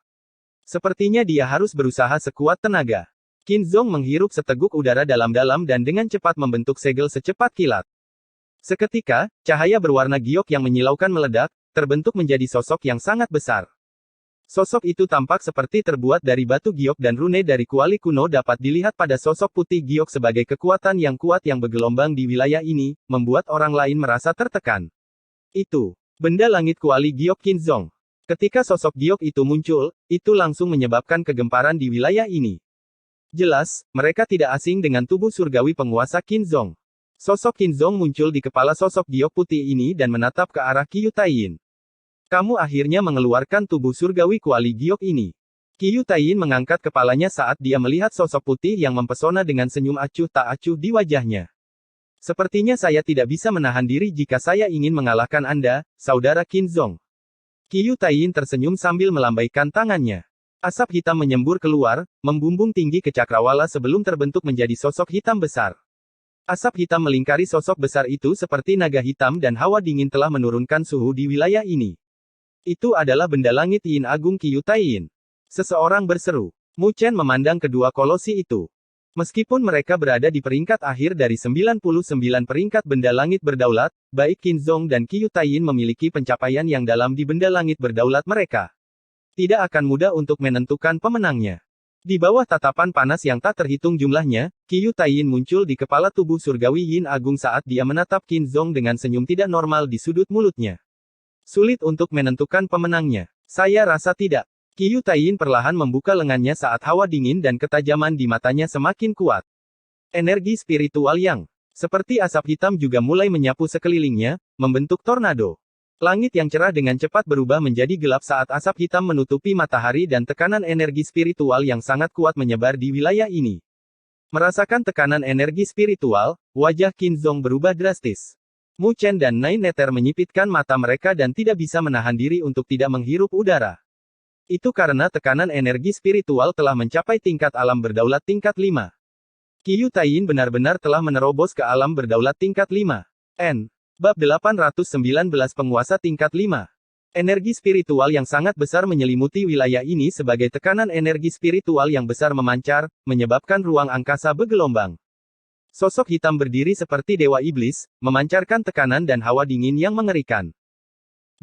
Sepertinya dia harus berusaha sekuat tenaga. Qin Zong menghirup seteguk udara dalam-dalam dan dengan cepat membentuk segel secepat kilat. Seketika, cahaya berwarna giok yang menyilaukan meledak, terbentuk menjadi sosok yang sangat besar. Sosok itu tampak seperti terbuat dari batu giok dan rune dari kuali kuno dapat dilihat pada sosok putih giok sebagai kekuatan yang kuat yang bergelombang di wilayah ini, membuat orang lain merasa tertekan. Itu Benda langit kuali giok Qinzhong. Ketika sosok giok itu muncul, itu langsung menyebabkan kegemparan di wilayah ini. Jelas, mereka tidak asing dengan tubuh surgawi penguasa Qinzhong. Sosok Qinzhong muncul di kepala sosok giok putih ini dan menatap ke arah Qiu Taiyin. Kamu akhirnya mengeluarkan tubuh surgawi kuali giok ini. Qiu Taiyin mengangkat kepalanya saat dia melihat sosok putih yang mempesona dengan senyum acuh tak acuh di wajahnya. Sepertinya saya tidak bisa menahan diri jika saya ingin mengalahkan Anda, saudara Qinzhong. Qiu Taiyin tersenyum sambil melambaikan tangannya. Asap hitam menyembur keluar, membumbung tinggi ke cakrawala sebelum terbentuk menjadi sosok hitam besar. Asap hitam melingkari sosok besar itu seperti naga hitam dan hawa dingin telah menurunkan suhu di wilayah ini. Itu adalah benda langit Yin Agung Qiu Taiyin. Seseorang berseru. Mu Chen memandang kedua kolosi itu. Meskipun mereka berada di peringkat akhir dari 99 peringkat benda langit berdaulat, baik Qinzhong dan Qiu Taiyin memiliki pencapaian yang dalam di benda langit berdaulat mereka. Tidak akan mudah untuk menentukan pemenangnya. Di bawah tatapan panas yang tak terhitung jumlahnya, Qiu Taiyin muncul di kepala tubuh surgawi Yin Agung saat dia menatap Qinzhong dengan senyum tidak normal di sudut mulutnya. Sulit untuk menentukan pemenangnya. Saya rasa tidak. Qiu Taiyin perlahan membuka lengannya saat hawa dingin dan ketajaman di matanya semakin kuat. Energi spiritual yang seperti asap hitam juga mulai menyapu sekelilingnya, membentuk tornado. Langit yang cerah dengan cepat berubah menjadi gelap saat asap hitam menutupi matahari dan tekanan energi spiritual yang sangat kuat menyebar di wilayah ini. Merasakan tekanan energi spiritual, wajah Qinzhong berubah drastis. Mu Chen dan Nai Neter menyipitkan mata mereka dan tidak bisa menahan diri untuk tidak menghirup udara. Itu karena tekanan energi spiritual telah mencapai tingkat alam berdaulat tingkat 5. Qiu Taiyin benar-benar telah menerobos ke alam berdaulat tingkat 5. Bab 819 Penguasa tingkat 5. Energi spiritual yang sangat besar menyelimuti wilayah ini sebagai tekanan energi spiritual yang besar memancar, menyebabkan ruang angkasa bergelombang. Sosok hitam berdiri seperti dewa iblis, memancarkan tekanan dan hawa dingin yang mengerikan.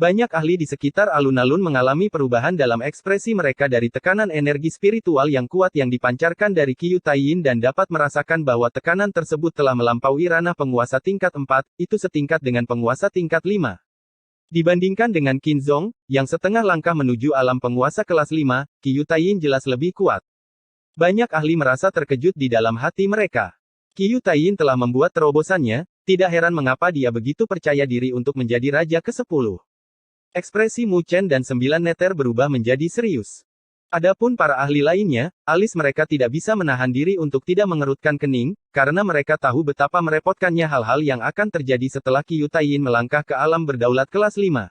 Banyak ahli di sekitar alun-alun mengalami perubahan dalam ekspresi mereka dari tekanan energi spiritual yang kuat yang dipancarkan dari Qiu Taiyin dan dapat merasakan bahwa tekanan tersebut telah melampaui ranah penguasa tingkat 4, itu setingkat dengan penguasa tingkat 5. Dibandingkan dengan Qinzhong, yang setengah langkah menuju alam penguasa kelas 5, Qiu Taiyin jelas lebih kuat. Banyak ahli merasa terkejut di dalam hati mereka. Qiu Taiyin telah membuat terobosannya, tidak heran mengapa dia begitu percaya diri untuk menjadi raja ke-10. Ekspresi Mu Chen dan 9 Neter berubah menjadi serius. Adapun para ahli lainnya, alis mereka tidak bisa menahan diri untuk tidak mengerutkan kening, karena mereka tahu betapa merepotkannya hal-hal yang akan terjadi setelah Qiu Taiyin melangkah ke alam berdaulat kelas 5.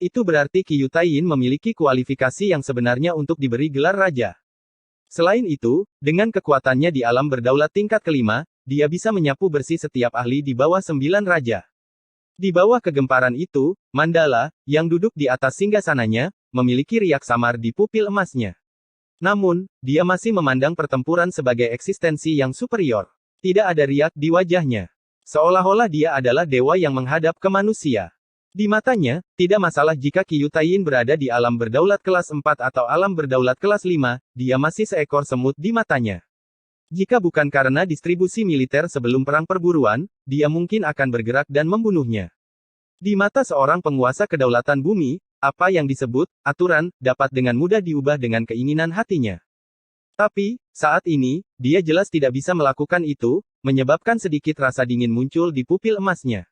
Itu berarti Qiu Taiyin memiliki kualifikasi yang sebenarnya untuk diberi gelar raja. Selain itu, dengan kekuatannya di alam berdaulat tingkat kelima, dia bisa menyapu bersih setiap ahli di bawah 9 raja. Di bawah kegemparan itu, Mandala, yang duduk di atas singgasananya, memiliki riak samar di pupil emasnya. Namun, dia masih memandang pertempuran sebagai eksistensi yang superior. Tidak ada riak di wajahnya. Seolah-olah dia adalah dewa yang menghadap ke manusia. Di matanya, tidak masalah jika Qiu Taiyin berada di alam berdaulat kelas 4 atau alam berdaulat kelas 5, dia masih seekor semut di matanya. Jika bukan karena distribusi militer sebelum perang perburuan, dia mungkin akan bergerak dan membunuhnya. Di mata seorang penguasa kedaulatan bumi, apa yang disebut aturan dapat dengan mudah diubah dengan keinginan hatinya. Tapi, saat ini, dia jelas tidak bisa melakukan itu, menyebabkan sedikit rasa dingin muncul di pupil emasnya.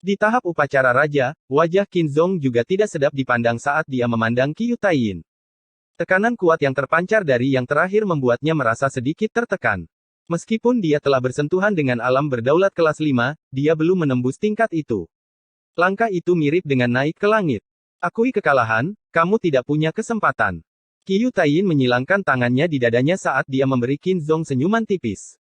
Di tahap upacara raja, wajah Qinzhong juga tidak sedap dipandang saat dia memandang Qiu Taiyin. Tekanan kuat yang terpancar dari yang terakhir membuatnya merasa sedikit tertekan. Meskipun dia telah bersentuhan dengan alam berdaulat kelas 5, dia belum menembus tingkat itu. Langkah itu mirip dengan naik ke langit. Akui kekalahan, kamu tidak punya kesempatan. Qiu Taiyin menyilangkan tangannya di dadanya saat dia memberi Qinzhong senyuman tipis.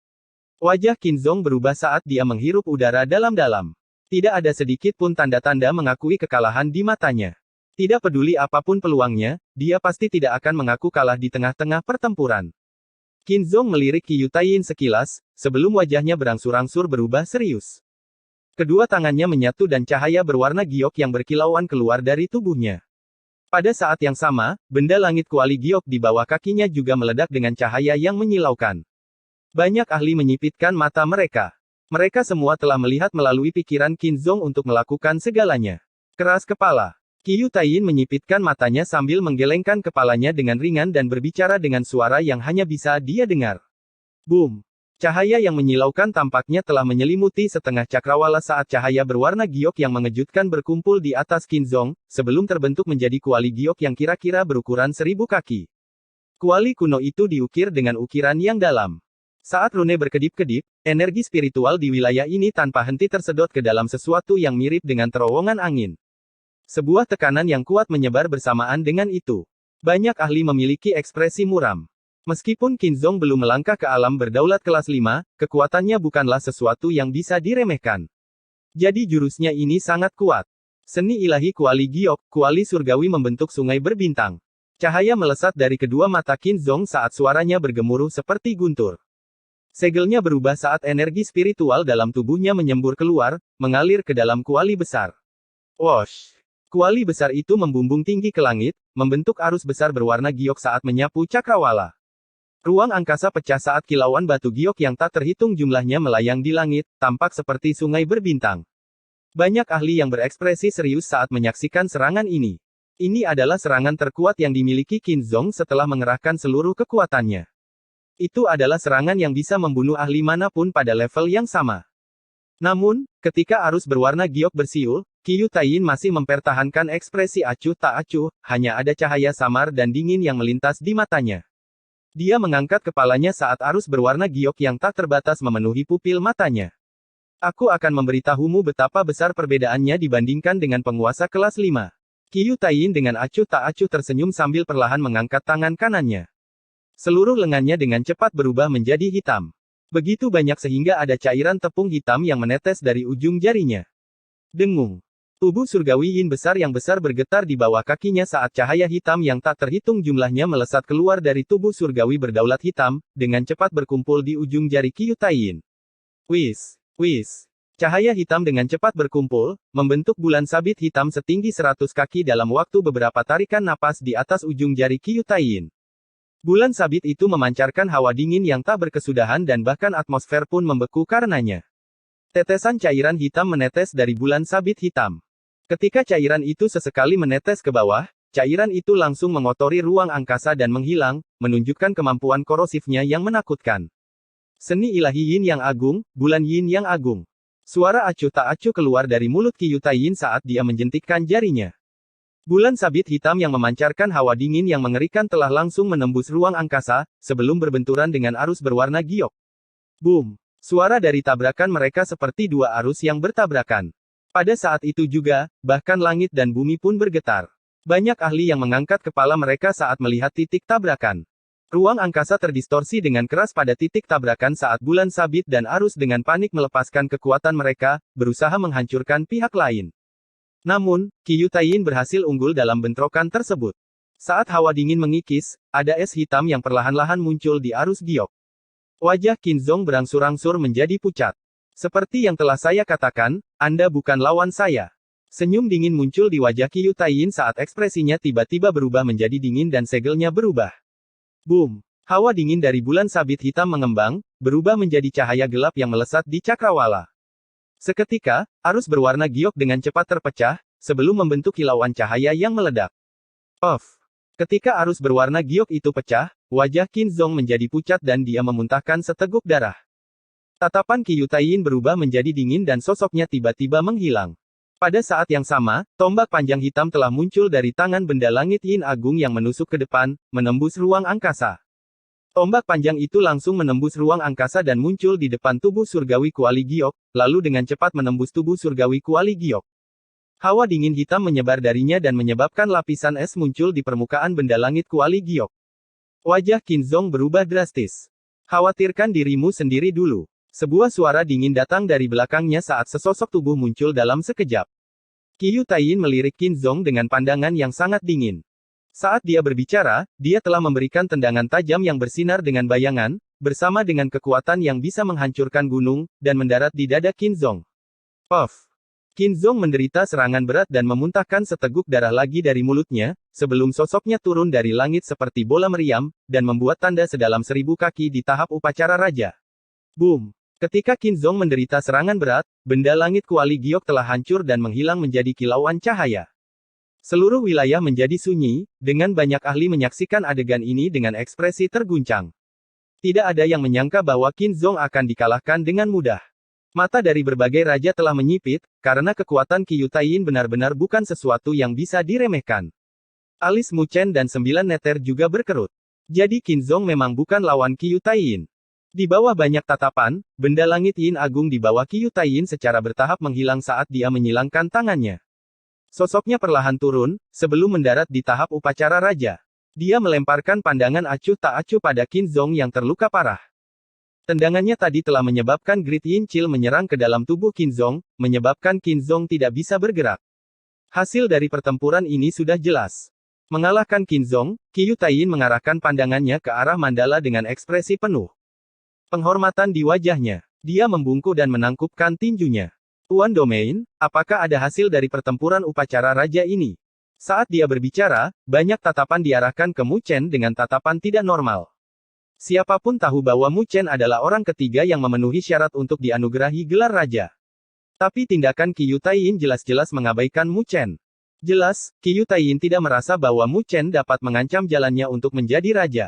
Wajah Qinzhong berubah saat dia menghirup udara dalam-dalam. Tidak ada sedikit pun tanda-tanda mengakui kekalahan di matanya. Tidak peduli apapun peluangnya, dia pasti tidak akan mengaku kalah di tengah-tengah pertempuran. Qinzhong melirik Qiu Taiyin sekilas, sebelum wajahnya berangsur-angsur berubah serius. Kedua tangannya menyatu dan cahaya berwarna giok yang berkilauan keluar dari tubuhnya. Pada saat yang sama, benda langit kuali giok di bawah kakinya juga meledak dengan cahaya yang menyilaukan. Banyak ahli menyipitkan mata mereka. Mereka semua telah melihat melalui pikiran Qinzhong untuk melakukan segalanya. Keras kepala. Qiu Taiyin menyipitkan matanya sambil menggelengkan kepalanya dengan ringan dan berbicara dengan suara yang hanya bisa dia dengar. Boom! Cahaya yang menyilaukan tampaknya telah menyelimuti setengah cakrawala saat cahaya berwarna giok yang mengejutkan berkumpul di atas Qinzong, sebelum terbentuk menjadi kuali giok yang kira-kira berukuran 1000 kaki. Kuali kuno itu diukir dengan ukiran yang dalam. Saat rune berkedip-kedip, energi spiritual di wilayah ini tanpa henti tersedot ke dalam sesuatu yang mirip dengan terowongan angin. Sebuah tekanan yang kuat menyebar bersamaan dengan itu. Banyak ahli memiliki ekspresi muram. Meskipun Qinzong belum melangkah ke alam berdaulat kelas 5, kekuatannya bukanlah sesuatu yang bisa diremehkan. Jadi jurusnya ini sangat kuat. Seni ilahi kuali giok, kuali surgawi membentuk sungai berbintang. Cahaya melesat dari kedua mata Qinzong saat suaranya bergemuruh seperti guntur. Segelnya berubah saat energi spiritual dalam tubuhnya menyembur keluar, mengalir ke dalam kuali besar. Wosh! Kuali besar itu membumbung tinggi ke langit, membentuk arus besar berwarna giok saat menyapu cakrawala. Ruang angkasa pecah saat kilauan batu giok yang tak terhitung jumlahnya melayang di langit, tampak seperti sungai berbintang. Banyak ahli yang berekspresi serius saat menyaksikan serangan ini. Ini adalah serangan terkuat yang dimiliki Qinzong setelah mengerahkan seluruh kekuatannya. Itu adalah serangan yang bisa membunuh ahli manapun pada level yang sama. Namun, ketika arus berwarna giok bersiul, Qiu Taiyin masih mempertahankan ekspresi acuh tak acuh, hanya ada cahaya samar dan dingin yang melintas di matanya. Dia mengangkat kepalanya saat arus berwarna giok yang tak terbatas memenuhi pupil matanya. Aku akan memberitahumu betapa besar perbedaannya dibandingkan dengan penguasa kelas 5. Qiu Taiyin dengan acuh tak acuh tersenyum sambil perlahan mengangkat tangan kanannya. Seluruh lengannya dengan cepat berubah menjadi hitam. Begitu banyak sehingga ada cairan tepung hitam yang menetes dari ujung jarinya. Dengung. Tubuh surgawi yin besar yang besar bergetar di bawah kakinya saat cahaya hitam yang tak terhitung jumlahnya melesat keluar dari tubuh surgawi berdaulat hitam, dengan cepat berkumpul di ujung jari Qiu Taiyin. Wis, wis. Cahaya hitam dengan cepat berkumpul, membentuk bulan sabit hitam setinggi 100 kaki dalam waktu beberapa tarikan napas di atas ujung jari Qiu Taiyin. Bulan sabit itu memancarkan hawa dingin yang tak berkesudahan dan bahkan atmosfer pun membeku karenanya. Tetesan cairan hitam menetes dari bulan sabit hitam. Ketika cairan itu sesekali menetes ke bawah, cairan itu langsung mengotori ruang angkasa dan menghilang, menunjukkan kemampuan korosifnya yang menakutkan. Seni ilahi yin yang agung, bulan yin yang agung. Suara acuh tak acuh keluar dari mulut Qiu Taiyin saat dia menjentikkan jarinya. Bulan sabit hitam yang memancarkan hawa dingin yang mengerikan telah langsung menembus ruang angkasa, sebelum berbenturan dengan arus berwarna giok. Boom! Suara dari tabrakan mereka seperti dua arus yang bertabrakan. Pada saat itu juga, bahkan langit dan bumi pun bergetar. Banyak ahli yang mengangkat kepala mereka saat melihat titik tabrakan. Ruang angkasa terdistorsi dengan keras pada titik tabrakan saat bulan sabit dan arus dengan panik melepaskan kekuatan mereka, berusaha menghancurkan pihak lain. Namun, Qiu Taiyin berhasil unggul dalam bentrokan tersebut. Saat hawa dingin mengikis, ada es hitam yang perlahan-lahan muncul di arus giok. Wajah Qinzong berangsur-angsur menjadi pucat. Seperti yang telah saya katakan, Anda bukan lawan saya. Senyum dingin muncul di wajah Qiu Taiyin saat ekspresinya tiba-tiba berubah menjadi dingin dan segelnya berubah. Boom! Hawa dingin dari bulan sabit hitam mengembang, berubah menjadi cahaya gelap yang melesat di cakrawala. Seketika, arus berwarna giok dengan cepat terpecah, sebelum membentuk kilauan cahaya yang meledak. Off! Ketika arus berwarna giok itu pecah, wajah Qinzong menjadi pucat dan dia memuntahkan seteguk darah. Tatapan Qiu Taiyin berubah menjadi dingin dan sosoknya tiba-tiba menghilang. Pada saat yang sama, tombak panjang hitam telah muncul dari tangan benda langit yin agung yang menusuk ke depan, menembus ruang angkasa. Tombak panjang itu langsung menembus ruang angkasa dan muncul di depan tubuh surgawi kuali giok, lalu dengan cepat menembus tubuh surgawi kuali giok. Hawa dingin hitam menyebar darinya dan menyebabkan lapisan es muncul di permukaan benda langit kuali giok. Wajah Qinzong berubah drastis. Khawatirkan dirimu sendiri dulu. Sebuah suara dingin datang dari belakangnya saat sesosok tubuh muncul dalam sekejap. Qiu Taiyin melirik Qinzong dengan pandangan yang sangat dingin. Saat dia berbicara, dia telah memberikan tendangan tajam yang bersinar dengan bayangan, bersama dengan kekuatan yang bisa menghancurkan gunung, dan mendarat di dada Qinzong. Puff! Qinzong menderita serangan berat dan memuntahkan seteguk darah lagi dari mulutnya, sebelum sosoknya turun dari langit seperti bola meriam, dan membuat tanda sedalam 1000 kaki di tahap upacara raja. Boom! Ketika Qin Zong menderita serangan berat, benda langit kuali giok telah hancur dan menghilang menjadi kilauan cahaya. Seluruh wilayah menjadi sunyi, dengan banyak ahli menyaksikan adegan ini dengan ekspresi terguncang. Tidak ada yang menyangka bahwa Qin Zong akan dikalahkan dengan mudah. Mata dari berbagai raja telah menyipit, karena kekuatan Qiu Taiyin benar-benar bukan sesuatu yang bisa diremehkan. Alis Mu Chen dan 9 neter juga berkerut. Jadi Qin Zong memang bukan lawan Qiu Taiyin. Di bawah banyak tatapan, benda langit Yin Agung di bawah Qiu Taiyin secara bertahap menghilang saat dia menyilangkan tangannya. Sosoknya perlahan turun, sebelum mendarat di tahap upacara raja. Dia melemparkan pandangan acuh tak acuh pada Qin Zong yang terluka parah. Tendangannya tadi telah menyebabkan Great Yin Chill menyerang ke dalam tubuh Qin Zong, menyebabkan Qin Zong tidak bisa bergerak. Hasil dari pertempuran ini sudah jelas. Mengalahkan Qin Zong, Qiu Taiyin mengarahkan pandangannya ke arah mandala dengan ekspresi penuh penghormatan di wajahnya. Dia membungkuk dan menangkupkan tinjunya. Tuan Domain, apakah ada hasil dari pertempuran upacara raja ini? Saat dia berbicara, banyak tatapan diarahkan ke Mu Chen dengan tatapan tidak normal. Siapapun tahu bahwa Mu Chen adalah orang ketiga yang memenuhi syarat untuk dianugerahi gelar raja. Tapi tindakan Qiu Taiyin jelas-jelas mengabaikan Mu Chen. Jelas, Qiu Taiyin tidak merasa bahwa Mu Chen dapat mengancam jalannya untuk menjadi raja.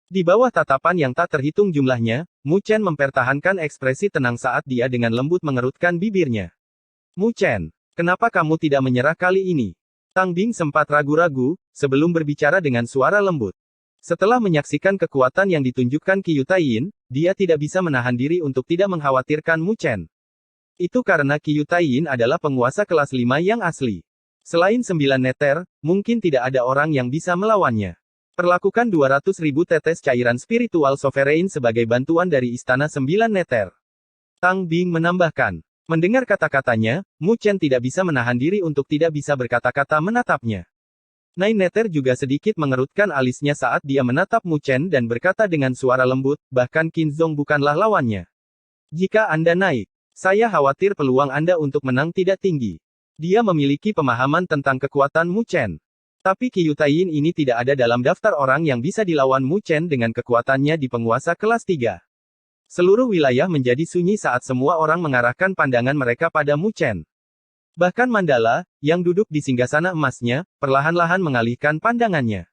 Di bawah tatapan yang tak terhitung jumlahnya, Mu Chen mempertahankan ekspresi tenang saat dia dengan lembut mengerutkan bibirnya. Mu Chen, kenapa kamu tidak menyerah kali ini? Tang Bing sempat ragu-ragu, sebelum berbicara dengan suara lembut. Setelah menyaksikan kekuatan yang ditunjukkan Qiu Taiyin, dia tidak bisa menahan diri untuk tidak mengkhawatirkan Mu Chen. Itu karena Qiu Taiyin adalah penguasa kelas 5 yang asli. Selain 9 neter, mungkin tidak ada orang yang bisa melawannya. Perlakukan 200.000 tetes cairan spiritual sovereign sebagai bantuan dari Istana 9 Neter. Tang Bing menambahkan. Mendengar kata-katanya, Mu Chen tidak bisa menahan diri untuk tidak bisa berkata-kata menatapnya. Nine Neter juga sedikit mengerutkan alisnya saat dia menatap Mu Chen dan berkata dengan suara lembut, bahkan Qin Zong bukanlah lawannya. Jika Anda naik, saya khawatir peluang Anda untuk menang tidak tinggi. Dia memiliki pemahaman tentang kekuatan Mu Chen. Tapi Qiu Taiyin ini tidak ada dalam daftar orang yang bisa dilawan Mu Chen dengan kekuatannya di penguasa kelas 3. Seluruh wilayah menjadi sunyi saat semua orang mengarahkan pandangan mereka pada Mu Chen. Bahkan Mandala, yang duduk di singgasana emasnya, perlahan-lahan mengalihkan pandangannya.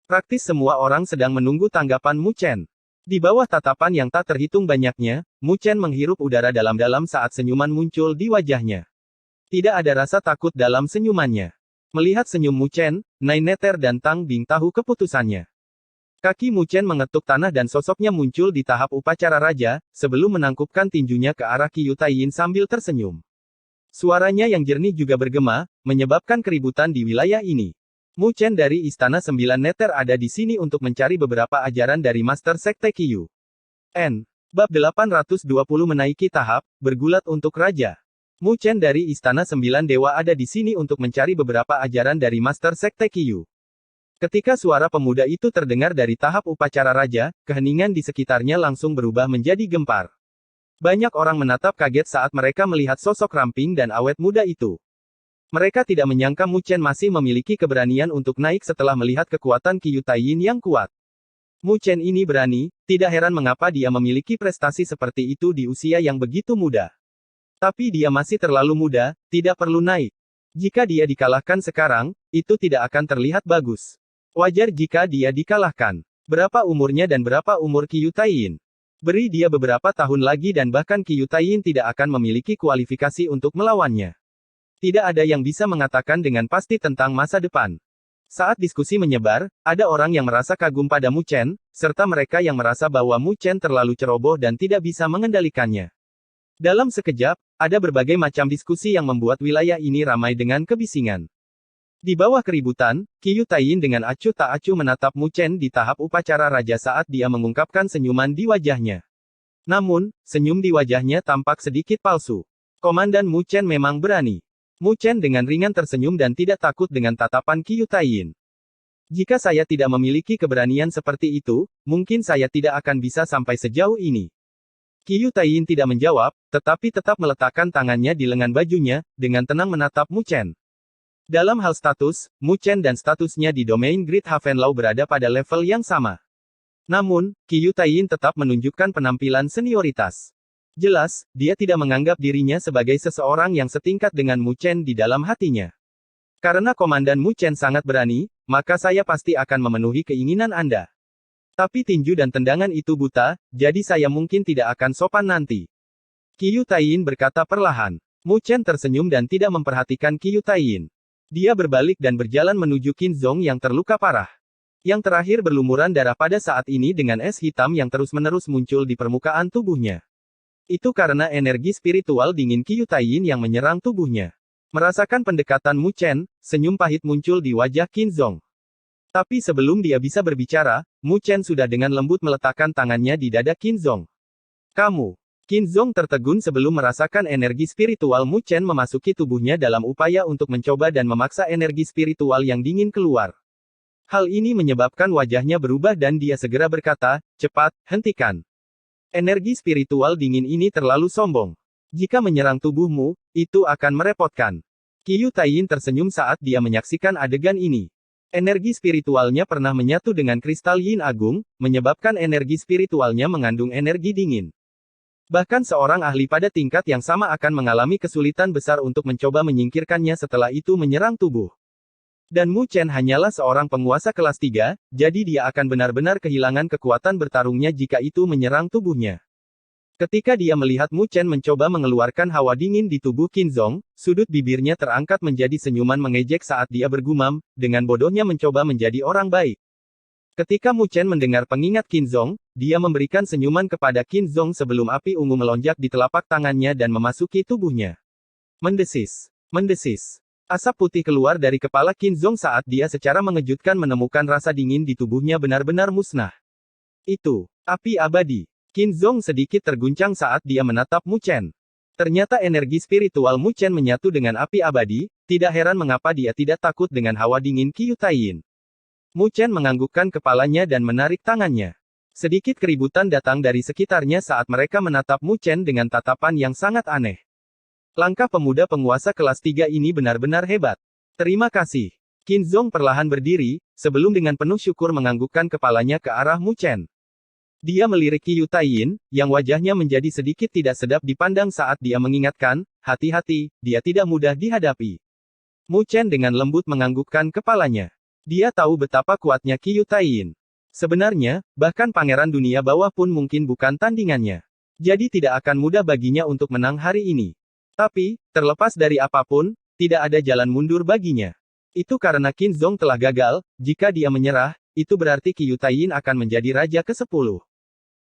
Praktis semua orang sedang menunggu tanggapan Mu Chen. Di bawah tatapan yang tak terhitung banyaknya, Mu Chen menghirup udara dalam-dalam saat senyuman muncul di wajahnya. Tidak ada rasa takut dalam senyumannya. Melihat senyum Mu Chen, Nine Neter dan Tang Bing tahu keputusannya. Kaki Mu Chen mengetuk tanah dan sosoknya muncul di tahap upacara raja, sebelum menangkupkan tinjunya ke arah Qiu Taiyin sambil tersenyum. Suaranya yang jernih juga bergema, menyebabkan keributan di wilayah ini. Mu Chen dari Istana 9 Neter ada di sini untuk mencari beberapa ajaran dari Master Sekte Qiu. Bab 820 menaiki tahap, bergulat untuk raja. Mu Chen dari Istana 9 Dewa ada di sini untuk mencari beberapa ajaran dari Master Sekte Qiu. Ketika suara pemuda itu terdengar dari tahap upacara raja, keheningan di sekitarnya langsung berubah menjadi gempar. Banyak orang menatap kaget saat mereka melihat sosok ramping dan awet muda itu. Mereka tidak menyangka Mu Chen masih memiliki keberanian untuk naik setelah melihat kekuatan Qiu Taiyin yang kuat. Mu Chen ini berani, tidak heran mengapa dia memiliki prestasi seperti itu di usia yang begitu muda. Tapi dia masih terlalu muda, tidak perlu naik. Jika dia dikalahkan sekarang, itu tidak akan terlihat bagus. Wajar jika dia dikalahkan. Berapa umurnya dan berapa umur Qiu Taiyin? Beri dia beberapa tahun lagi dan bahkan Qiu Taiyin tidak akan memiliki kualifikasi untuk melawannya. Tidak ada yang bisa mengatakan dengan pasti tentang masa depan. Saat diskusi menyebar, ada orang yang merasa kagum pada Mu Chen, serta mereka yang merasa bahwa Mu Chen terlalu ceroboh dan tidak bisa mengendalikannya. Dalam sekejap, ada berbagai macam diskusi yang membuat wilayah ini ramai dengan kebisingan. Di bawah keributan, Qiu Taiyin dengan acuh tak acuh menatap Mu Chen di tahap upacara raja saat dia mengungkapkan senyuman di wajahnya. Namun, senyum di wajahnya tampak sedikit palsu. Komandan Mu Chen memang berani. Mu Chen dengan ringan tersenyum dan tidak takut dengan tatapan Qiu Taiyin. Jika saya tidak memiliki keberanian seperti itu, mungkin saya tidak akan bisa sampai sejauh ini. Qiu Taiyin tidak menjawab, tetapi tetap meletakkan tangannya di lengan bajunya, dengan tenang menatap Mu Chen. Dalam hal status, Mu Chen dan statusnya di domain Great Havenlau berada pada level yang sama. Namun, Qiu Taiyin tetap menunjukkan penampilan senioritas. Jelas, dia tidak menganggap dirinya sebagai seseorang yang setingkat dengan Mu Chen di dalam hatinya. Karena Komandan Mu Chen sangat berani, maka saya pasti akan memenuhi keinginan Anda. Tapi tinju dan tendangan itu buta, jadi saya mungkin tidak akan sopan nanti. Qiu Taiyin berkata perlahan. Mu Chen tersenyum dan tidak memperhatikan Qiu Taiyin. Dia berbalik dan berjalan menuju Qin Zong yang terluka parah. Yang terakhir berlumuran darah pada saat ini dengan es hitam yang terus-menerus muncul di permukaan tubuhnya. Itu karena energi spiritual dingin Qiu Taiyin yang menyerang tubuhnya. Merasakan pendekatan Mu Chen, senyum pahit muncul di wajah Qin Zong. Tapi sebelum dia bisa berbicara, Mu Chen sudah dengan lembut meletakkan tangannya di dada Qin Zong. Kamu. Qin Zong tertegun sebelum merasakan energi spiritual Mu Chen memasuki tubuhnya dalam upaya untuk mencoba dan memaksa energi spiritual yang dingin keluar. Hal ini menyebabkan wajahnya berubah dan dia segera berkata, cepat, hentikan. Energi spiritual dingin ini terlalu sombong. Jika menyerang tubuhmu, itu akan merepotkan. Qiu Taiyin tersenyum saat dia menyaksikan adegan ini. Energi spiritualnya pernah menyatu dengan kristal Yin Agung, menyebabkan energi spiritualnya mengandung energi dingin. Bahkan seorang ahli pada tingkat yang sama akan mengalami kesulitan besar untuk mencoba menyingkirkannya setelah itu menyerang tubuh. Dan Mu Chen hanyalah seorang penguasa kelas 3, jadi dia akan benar-benar kehilangan kekuatan bertarungnya jika itu menyerang tubuhnya. Ketika dia melihat Mu Chen mencoba mengeluarkan hawa dingin di tubuh Qin Zong, sudut bibirnya terangkat menjadi senyuman mengejek saat dia bergumam, dengan bodohnya mencoba menjadi orang baik. Ketika Mu Chen mendengar pengingat Qin Zong, dia memberikan senyuman kepada Qin Zong sebelum api ungu melonjak di telapak tangannya dan memasuki tubuhnya. Mendesis. Mendesis. Asap putih keluar dari kepala Qin Zong saat dia secara mengejutkan menemukan rasa dingin di tubuhnya benar-benar musnah. Itu api abadi. Qin Zong sedikit terguncang saat dia menatap Mu Chen. Ternyata energi spiritual Mu Chen menyatu dengan api abadi, tidak heran mengapa dia tidak takut dengan hawa dingin Qiu Taiyin. Mu Chen menganggukkan kepalanya dan menarik tangannya. Sedikit keributan datang dari sekitarnya saat mereka menatap Mu Chen dengan tatapan yang sangat aneh. Langkah pemuda penguasa kelas 3 ini benar-benar hebat. Terima kasih. Qin Zong perlahan berdiri, sebelum dengan penuh syukur menganggukkan kepalanya ke arah Mu Chen. Dia melirik Qiu Taiyin, yang wajahnya menjadi sedikit tidak sedap dipandang saat dia mengingatkan, hati-hati, dia tidak mudah dihadapi. Mu Chen dengan lembut menganggukkan kepalanya. Dia tahu betapa kuatnya Qiu Taiyin. Sebenarnya, bahkan pangeran dunia bawah pun mungkin bukan tandingannya. Jadi tidak akan mudah baginya untuk menang hari ini. Tapi, terlepas dari apapun, tidak ada jalan mundur baginya. Itu karena Qin Zong telah gagal, jika dia menyerah, itu berarti Qiu Taiyin akan menjadi raja ke-10.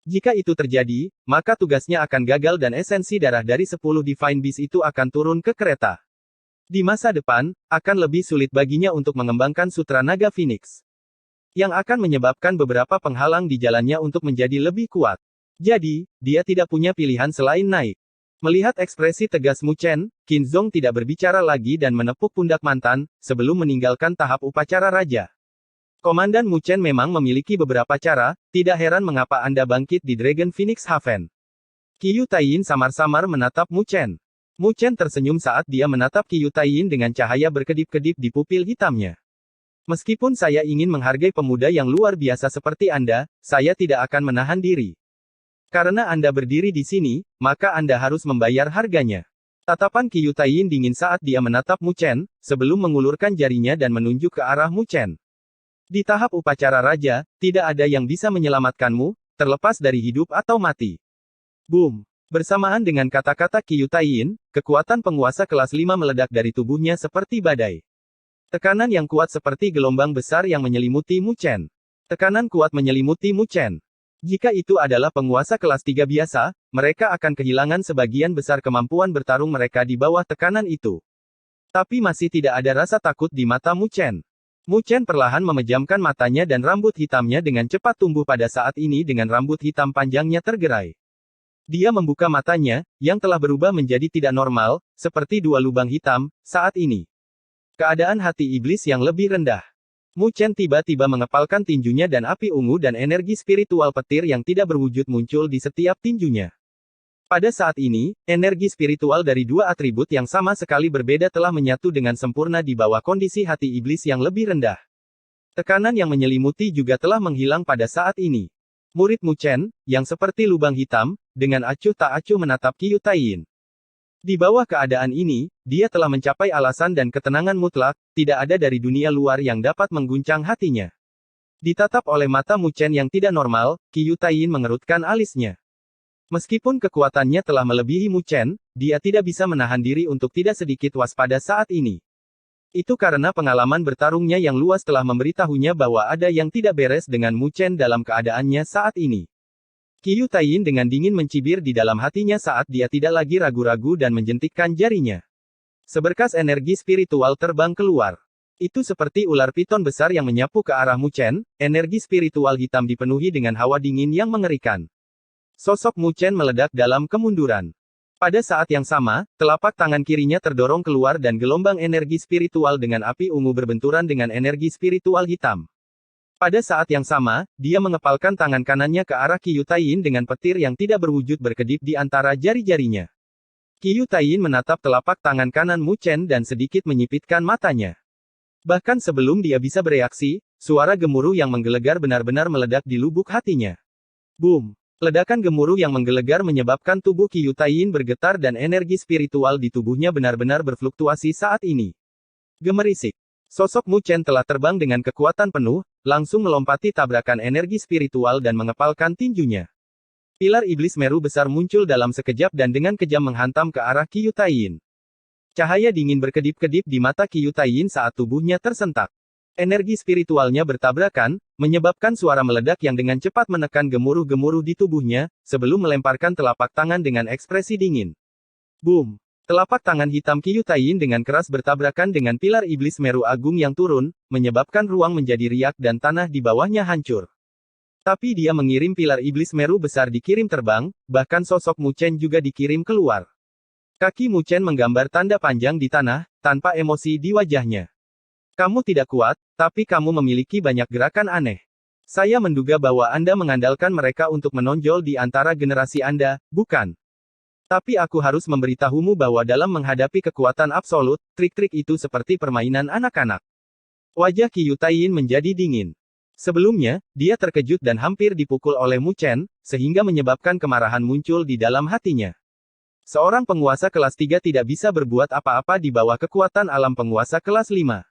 Jika itu terjadi, maka tugasnya akan gagal dan esensi darah dari 10 Divine Beast itu akan turun ke kereta. Di masa depan, akan lebih sulit baginya untuk mengembangkan Sutra Naga Phoenix. Yang akan menyebabkan beberapa penghalang di jalannya untuk menjadi lebih kuat. Jadi, dia tidak punya pilihan selain naik. Melihat ekspresi tegas Mu Chen, Qin Zong tidak berbicara lagi dan menepuk pundak mantan, sebelum meninggalkan tahap upacara raja. Komandan Mu Chen memang memiliki beberapa cara, tidak heran mengapa Anda bangkit di Dragon Phoenix Haven. Qiu Taiyin samar-samar menatap Mu Chen. Mu Chen tersenyum saat dia menatap Qiu Taiyin dengan cahaya berkedip-kedip di pupil hitamnya. Meskipun saya ingin menghargai pemuda yang luar biasa seperti Anda, saya tidak akan menahan diri. Karena Anda berdiri di sini, maka Anda harus membayar harganya. Tatapan Qiu Taiyin dingin saat dia menatap Mu Chen, sebelum mengulurkan jarinya dan menunjuk ke arah Mu Chen. Di tahap upacara raja, tidak ada yang bisa menyelamatkanmu, terlepas dari hidup atau mati. Boom! Bersamaan dengan kata-kata Qiu Taiyin, kekuatan penguasa kelas 5 meledak dari tubuhnya seperti badai. Tekanan yang kuat seperti gelombang besar yang menyelimuti Mu Chen. Tekanan kuat menyelimuti Mu Chen. Jika itu adalah penguasa kelas 3 biasa, mereka akan kehilangan sebagian besar kemampuan bertarung mereka di bawah tekanan itu. Tapi masih tidak ada rasa takut di mata Mu Chen. Mu Chen perlahan memejamkan matanya dan rambut hitamnya dengan cepat tumbuh pada saat ini dengan rambut hitam panjangnya tergerai. Dia membuka matanya, yang telah berubah menjadi tidak normal, seperti dua lubang hitam, saat ini. Keadaan hati iblis yang lebih rendah. Mu Chen tiba-tiba mengepalkan tinjunya dan api ungu dan energi spiritual petir yang tidak berwujud muncul di setiap tinjunya. Pada saat ini, energi spiritual dari dua atribut yang sama sekali berbeda telah menyatu dengan sempurna di bawah kondisi hati iblis yang lebih rendah. Tekanan yang menyelimuti juga telah menghilang pada saat ini. Murid Mu Chen, yang seperti lubang hitam, dengan acuh tak acuh menatap Qiu Taiyin. Di bawah keadaan ini, dia telah mencapai alasan dan ketenangan mutlak, tidak ada dari dunia luar yang dapat mengguncang hatinya. Ditatap oleh mata Mu Chen yang tidak normal, Qiu Taiyin mengerutkan alisnya. Meskipun kekuatannya telah melebihi Mu Chen, dia tidak bisa menahan diri untuk tidak sedikit waspada saat ini. Itu karena pengalaman bertarungnya yang luas telah memberitahunya bahwa ada yang tidak beres dengan Mu Chen dalam keadaannya saat ini. Qiu Taiyin dengan dingin mencibir di dalam hatinya saat dia tidak lagi ragu-ragu dan menjentikkan jarinya. Seberkas energi spiritual terbang keluar. Itu seperti ular piton besar yang menyapu ke arah Mu Chen, energi spiritual hitam dipenuhi dengan hawa dingin yang mengerikan. Sosok Mu Chen meledak dalam kemunduran. Pada saat yang sama, telapak tangan kirinya terdorong keluar dan gelombang energi spiritual dengan api ungu berbenturan dengan energi spiritual hitam. Pada saat yang sama, dia mengepalkan tangan kanannya ke arah Qiu Taiyin dengan petir yang tidak berwujud berkedip di antara jari-jarinya. Qiu Taiyin menatap telapak tangan kanan Mu Chen dan sedikit menyipitkan matanya. Bahkan sebelum dia bisa bereaksi, suara gemuruh yang menggelegar benar-benar meledak di lubuk hatinya. Boom! Ledakan gemuruh yang menggelegar menyebabkan tubuh Qiu Taiyin bergetar dan energi spiritual di tubuhnya benar-benar berfluktuasi saat ini. Gemerisik. Sosok Mu Chen telah terbang dengan kekuatan penuh, langsung melompati tabrakan energi spiritual dan mengepalkan tinjunya. Pilar iblis Meru besar muncul dalam sekejap dan dengan kejam menghantam ke arah Qiu Taiyin. Cahaya dingin berkedip-kedip di mata Qiu Taiyin saat tubuhnya tersentak. Energi spiritualnya bertabrakan, menyebabkan suara meledak yang dengan cepat menekan gemuruh-gemuruh di tubuhnya, sebelum melemparkan telapak tangan dengan ekspresi dingin. Boom! Telapak tangan hitam Qiu Taiyin dengan keras bertabrakan dengan pilar iblis Meru Agung yang turun, menyebabkan ruang menjadi riak dan tanah di bawahnya hancur. Tapi dia mengirim pilar iblis Meru besar dikirim terbang, bahkan sosok Mu Chen juga dikirim keluar. Kaki Mu Chen menggambar tanda panjang di tanah, tanpa emosi di wajahnya. Kamu tidak kuat, tapi kamu memiliki banyak gerakan aneh. Saya menduga bahwa Anda mengandalkan mereka untuk menonjol di antara generasi Anda, bukan? Tapi aku harus memberitahumu bahwa dalam menghadapi kekuatan absolut, trik-trik itu seperti permainan anak-anak. Wajah Qiu Taiyin menjadi dingin. Sebelumnya, dia terkejut dan hampir dipukul oleh Mu Chen, sehingga menyebabkan kemarahan muncul di dalam hatinya. Seorang penguasa kelas 3 tidak bisa berbuat apa-apa di bawah kekuatan alam penguasa kelas 5.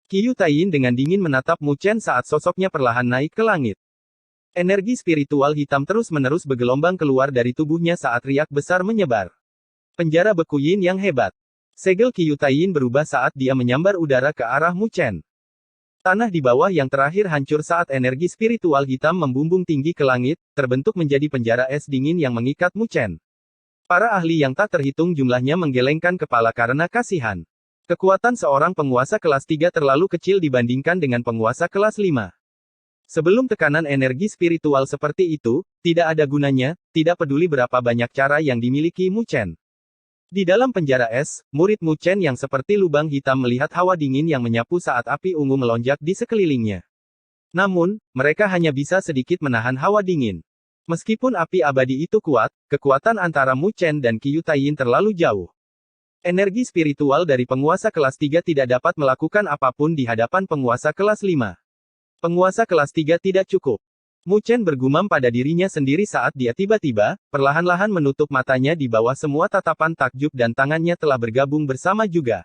Qiu Taiyin dengan dingin menatap Mu Chen saat sosoknya perlahan naik ke langit. Energi spiritual hitam terus-menerus bergelombang keluar dari tubuhnya saat riak besar menyebar. Penjara beku yin yang hebat. Segel Qiu Taiyin berubah saat dia menyambar udara ke arah Mu Chen. Tanah di bawah yang terakhir hancur saat energi spiritual hitam membumbung tinggi ke langit, terbentuk menjadi penjara es dingin yang mengikat Mu Chen. Para ahli yang tak terhitung jumlahnya menggelengkan kepala karena kasihan. Kekuatan seorang penguasa kelas 3 terlalu kecil dibandingkan dengan penguasa kelas 5. Sebelum tekanan energi spiritual seperti itu, tidak ada gunanya, tidak peduli berapa banyak cara yang dimiliki Mu Chen. Di dalam penjara es, murid Mu Chen yang seperti lubang hitam melihat hawa dingin yang menyapu saat api ungu melonjak di sekelilingnya. Namun, mereka hanya bisa sedikit menahan hawa dingin. Meskipun api abadi itu kuat, kekuatan antara Mu Chen dan Qiu Taiyin terlalu jauh. Energi spiritual dari penguasa kelas 3 tidak dapat melakukan apapun di hadapan penguasa kelas 5. Penguasa kelas 3 tidak cukup. Mu Chen bergumam pada dirinya sendiri saat dia tiba-tiba, perlahan-lahan menutup matanya di bawah semua tatapan takjub dan tangannya telah bergabung bersama juga.